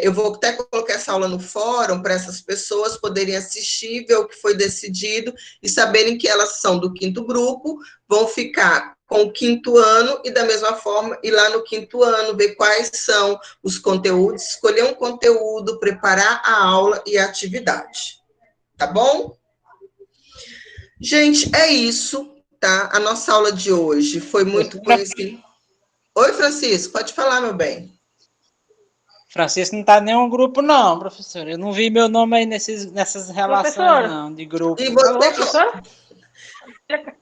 eu vou até colocar essa aula no fórum para essas pessoas poderem assistir, ver o que foi decidido e saberem que elas são do quinto grupo, vão ficar com o quinto ano e, da mesma forma, ir lá no quinto ano, ver quais são os conteúdos, escolher um conteúdo, preparar a aula e a atividade. Tá bom? Gente, é isso, tá? A nossa aula de hoje foi muito conhecida. Oi, Francisco, pode falar, meu bem. Francisco não está em nenhum grupo, não, professor. Eu não vi meu nome aí nessas relações, Professora? não, de grupo. E você... Alô, professora?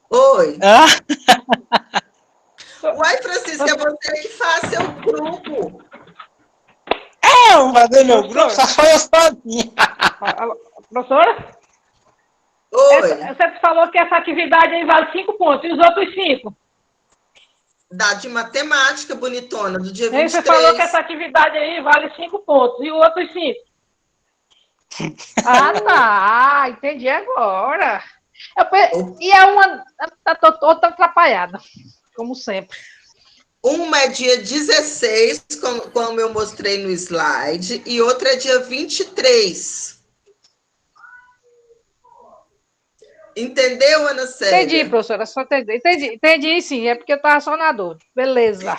Oi. Ah? Uai, Francisco, é você que faz seu grupo. Eu fazer meu grupo, só foi eu sozinha. Professora? Oi. Você falou que essa atividade aí vale 5 pontos. E os outros 5? Da de matemática, bonitona, do dia 23. Você falou que essa atividade aí vale 5 pontos. E os outros 5? Tá. Entendi agora. E é uma... Tá toda atrapalhada, como sempre. Uma é dia 16, como eu mostrei no slide, e outra é dia 23. Entendeu, Ana Célia? Entendi, professora, só entendi. Entendi, sim, é porque eu estava só na dúvida. Beleza.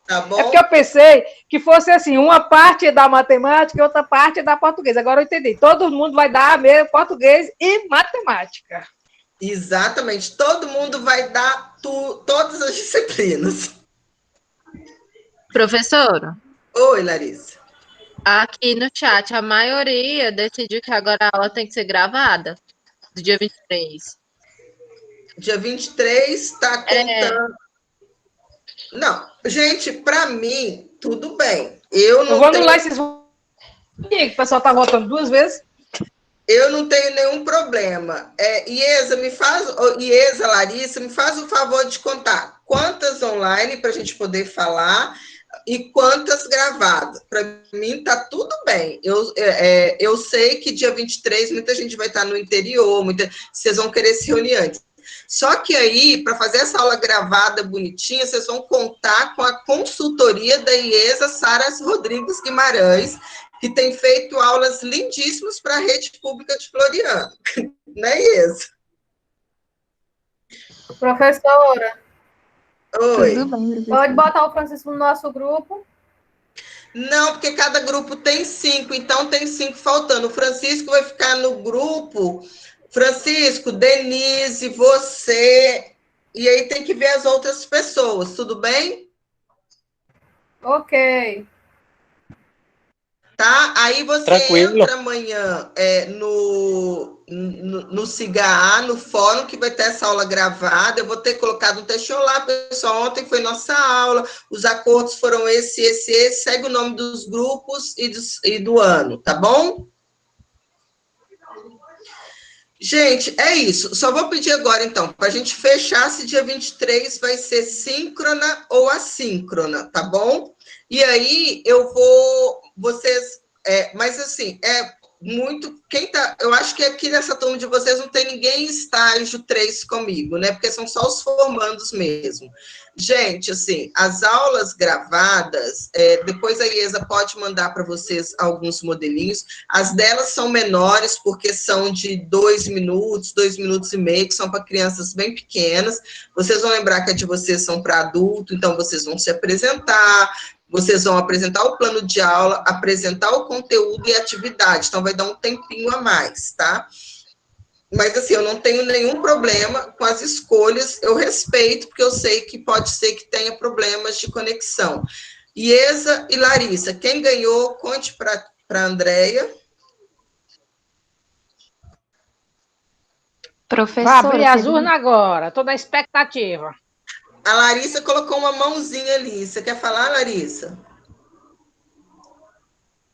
Tá bom? É porque eu pensei que fosse assim, uma parte da matemática e outra parte da português. Agora eu entendi. Todo mundo vai dar mesmo português e matemática. Exatamente. Todo mundo vai dar todas as disciplinas. Professora, Oi, Larissa. aqui no chat, a maioria decidiu que agora a aula tem que ser gravada, do dia 23. Dia 23 está contando. Não, gente, para mim, tudo bem. Eu vou anular esses... O pessoal está votando 2 vezes. Eu não tenho nenhum problema. Iesa, Larissa, me faz o favor de contar quantas online para a gente poder falar e quantas gravadas. Para mim, tá tudo bem. Eu sei que dia 23 muita gente vai estar no interior, vocês vão querer se reunir antes. Só que aí, para fazer essa aula gravada bonitinha, vocês vão contar com a consultoria da Iesa Saras Rodrigues Guimarães, que tem feito aulas lindíssimas para a rede pública de Floriano. Né, Iesa? Professora, Oi. Tudo bem, professora. pode botar o Francisco no nosso grupo? Não, porque cada grupo tem 5, então tem 5 faltando. O Francisco vai ficar no grupo. Francisco, Denise, você, e aí tem que ver as outras pessoas, tudo bem? Ok. tá? Aí você Tranquilo. entra amanhã no CIGA, no fórum, que vai ter essa aula gravada. Eu vou ter colocado um textinho lá, pessoal. Ontem foi nossa aula, os acordos foram esse. Segue o nome dos grupos e do ano, tá bom? Gente, é isso. Só vou pedir agora, então, para a gente fechar se dia 23 vai ser síncrona ou assíncrona, tá bom? E aí eu vou. Vocês. Mas assim, muito. Eu acho que aqui nessa turma de vocês não tem ninguém em estágio 3 comigo, né? Porque são só os formandos mesmo. Gente, assim, as aulas gravadas, depois a IESA pode mandar para vocês alguns modelinhos. As delas são menores, porque são de 2 minutos, 2 minutos e meio, que são para crianças bem pequenas. Vocês vão lembrar que a de vocês são para adulto, então vocês vão se apresentar, vocês vão apresentar o plano de aula, apresentar o conteúdo e a atividade. Então, vai dar um tempinho a mais, tá? Mas, assim, eu não tenho nenhum problema com as escolhas, eu respeito, porque eu sei que pode ser que tenha problemas de conexão. Iesa e Larissa, quem ganhou, conte para a Andréia. Professora. Vai abrir as teve- urnas agora, estou na expectativa. A Larissa colocou uma mãozinha ali. Você quer falar, Larissa?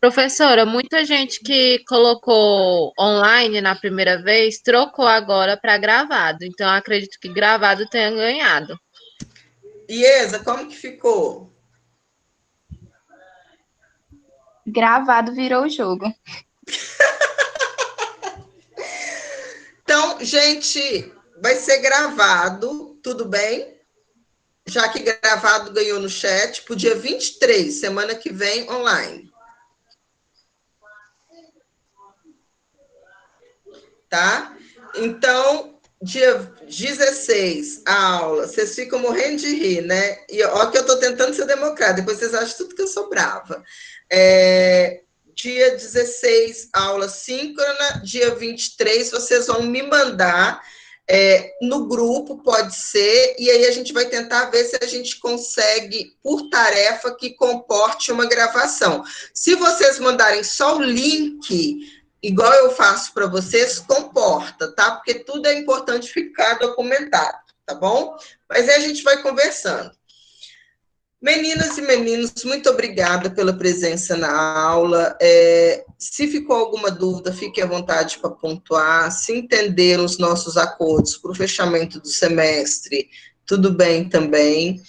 Professora, muita gente que colocou online na primeira vez trocou agora para gravado. Então, eu acredito que gravado tenha ganhado. Iesa, como que ficou? Gravado virou o jogo. Então, gente, vai ser gravado, tudo bem? Já que gravado ganhou no chat, pro dia 23, semana que vem, online. Tá? Então, dia 16, a aula. Vocês ficam morrendo de rir, né? E ó que eu tô tentando ser democrata, depois vocês acham tudo que eu sou brava. Dia 16, aula síncrona. Dia 23, vocês vão me mandar no grupo, pode ser, e aí a gente vai tentar ver se a gente consegue, por tarefa, que comporte uma gravação. Se vocês mandarem só o link, igual eu faço para vocês, comporta, tá? Porque tudo é importante ficar documentado, tá bom? Mas aí a gente vai conversando. Meninas e meninos, muito obrigada pela presença na aula. Se ficou alguma dúvida, fique à vontade para pontuar. Se entenderam os nossos acordos para o fechamento do semestre, tudo bem também.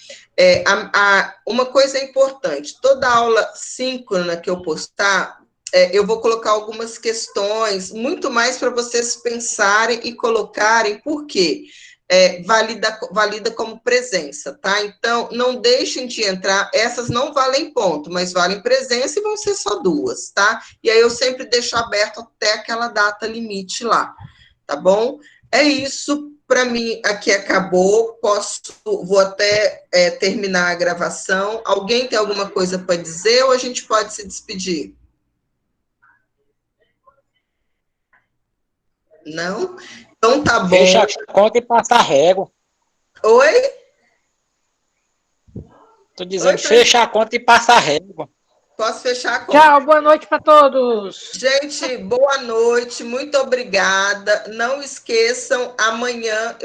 Uma coisa importante, toda aula síncrona que eu postar, eu vou colocar algumas questões, muito mais para vocês pensarem e colocarem por quê. Valida como presença, tá? Então, não deixem de entrar, essas não valem ponto, mas valem presença e vão ser só 2, tá? E aí eu sempre deixo aberto até aquela data limite lá, tá bom? É isso, para mim, aqui acabou, vou até terminar a gravação. Alguém tem alguma coisa para dizer ou a gente pode se despedir? Não? Então tá bom. Fecha a conta e passa a régua. Oi? Tô dizendo, Oi, fecha a conta e passa a régua. Posso fechar a conta? Tchau, boa noite para todos. Gente, boa noite, muito obrigada. Não esqueçam, amanhã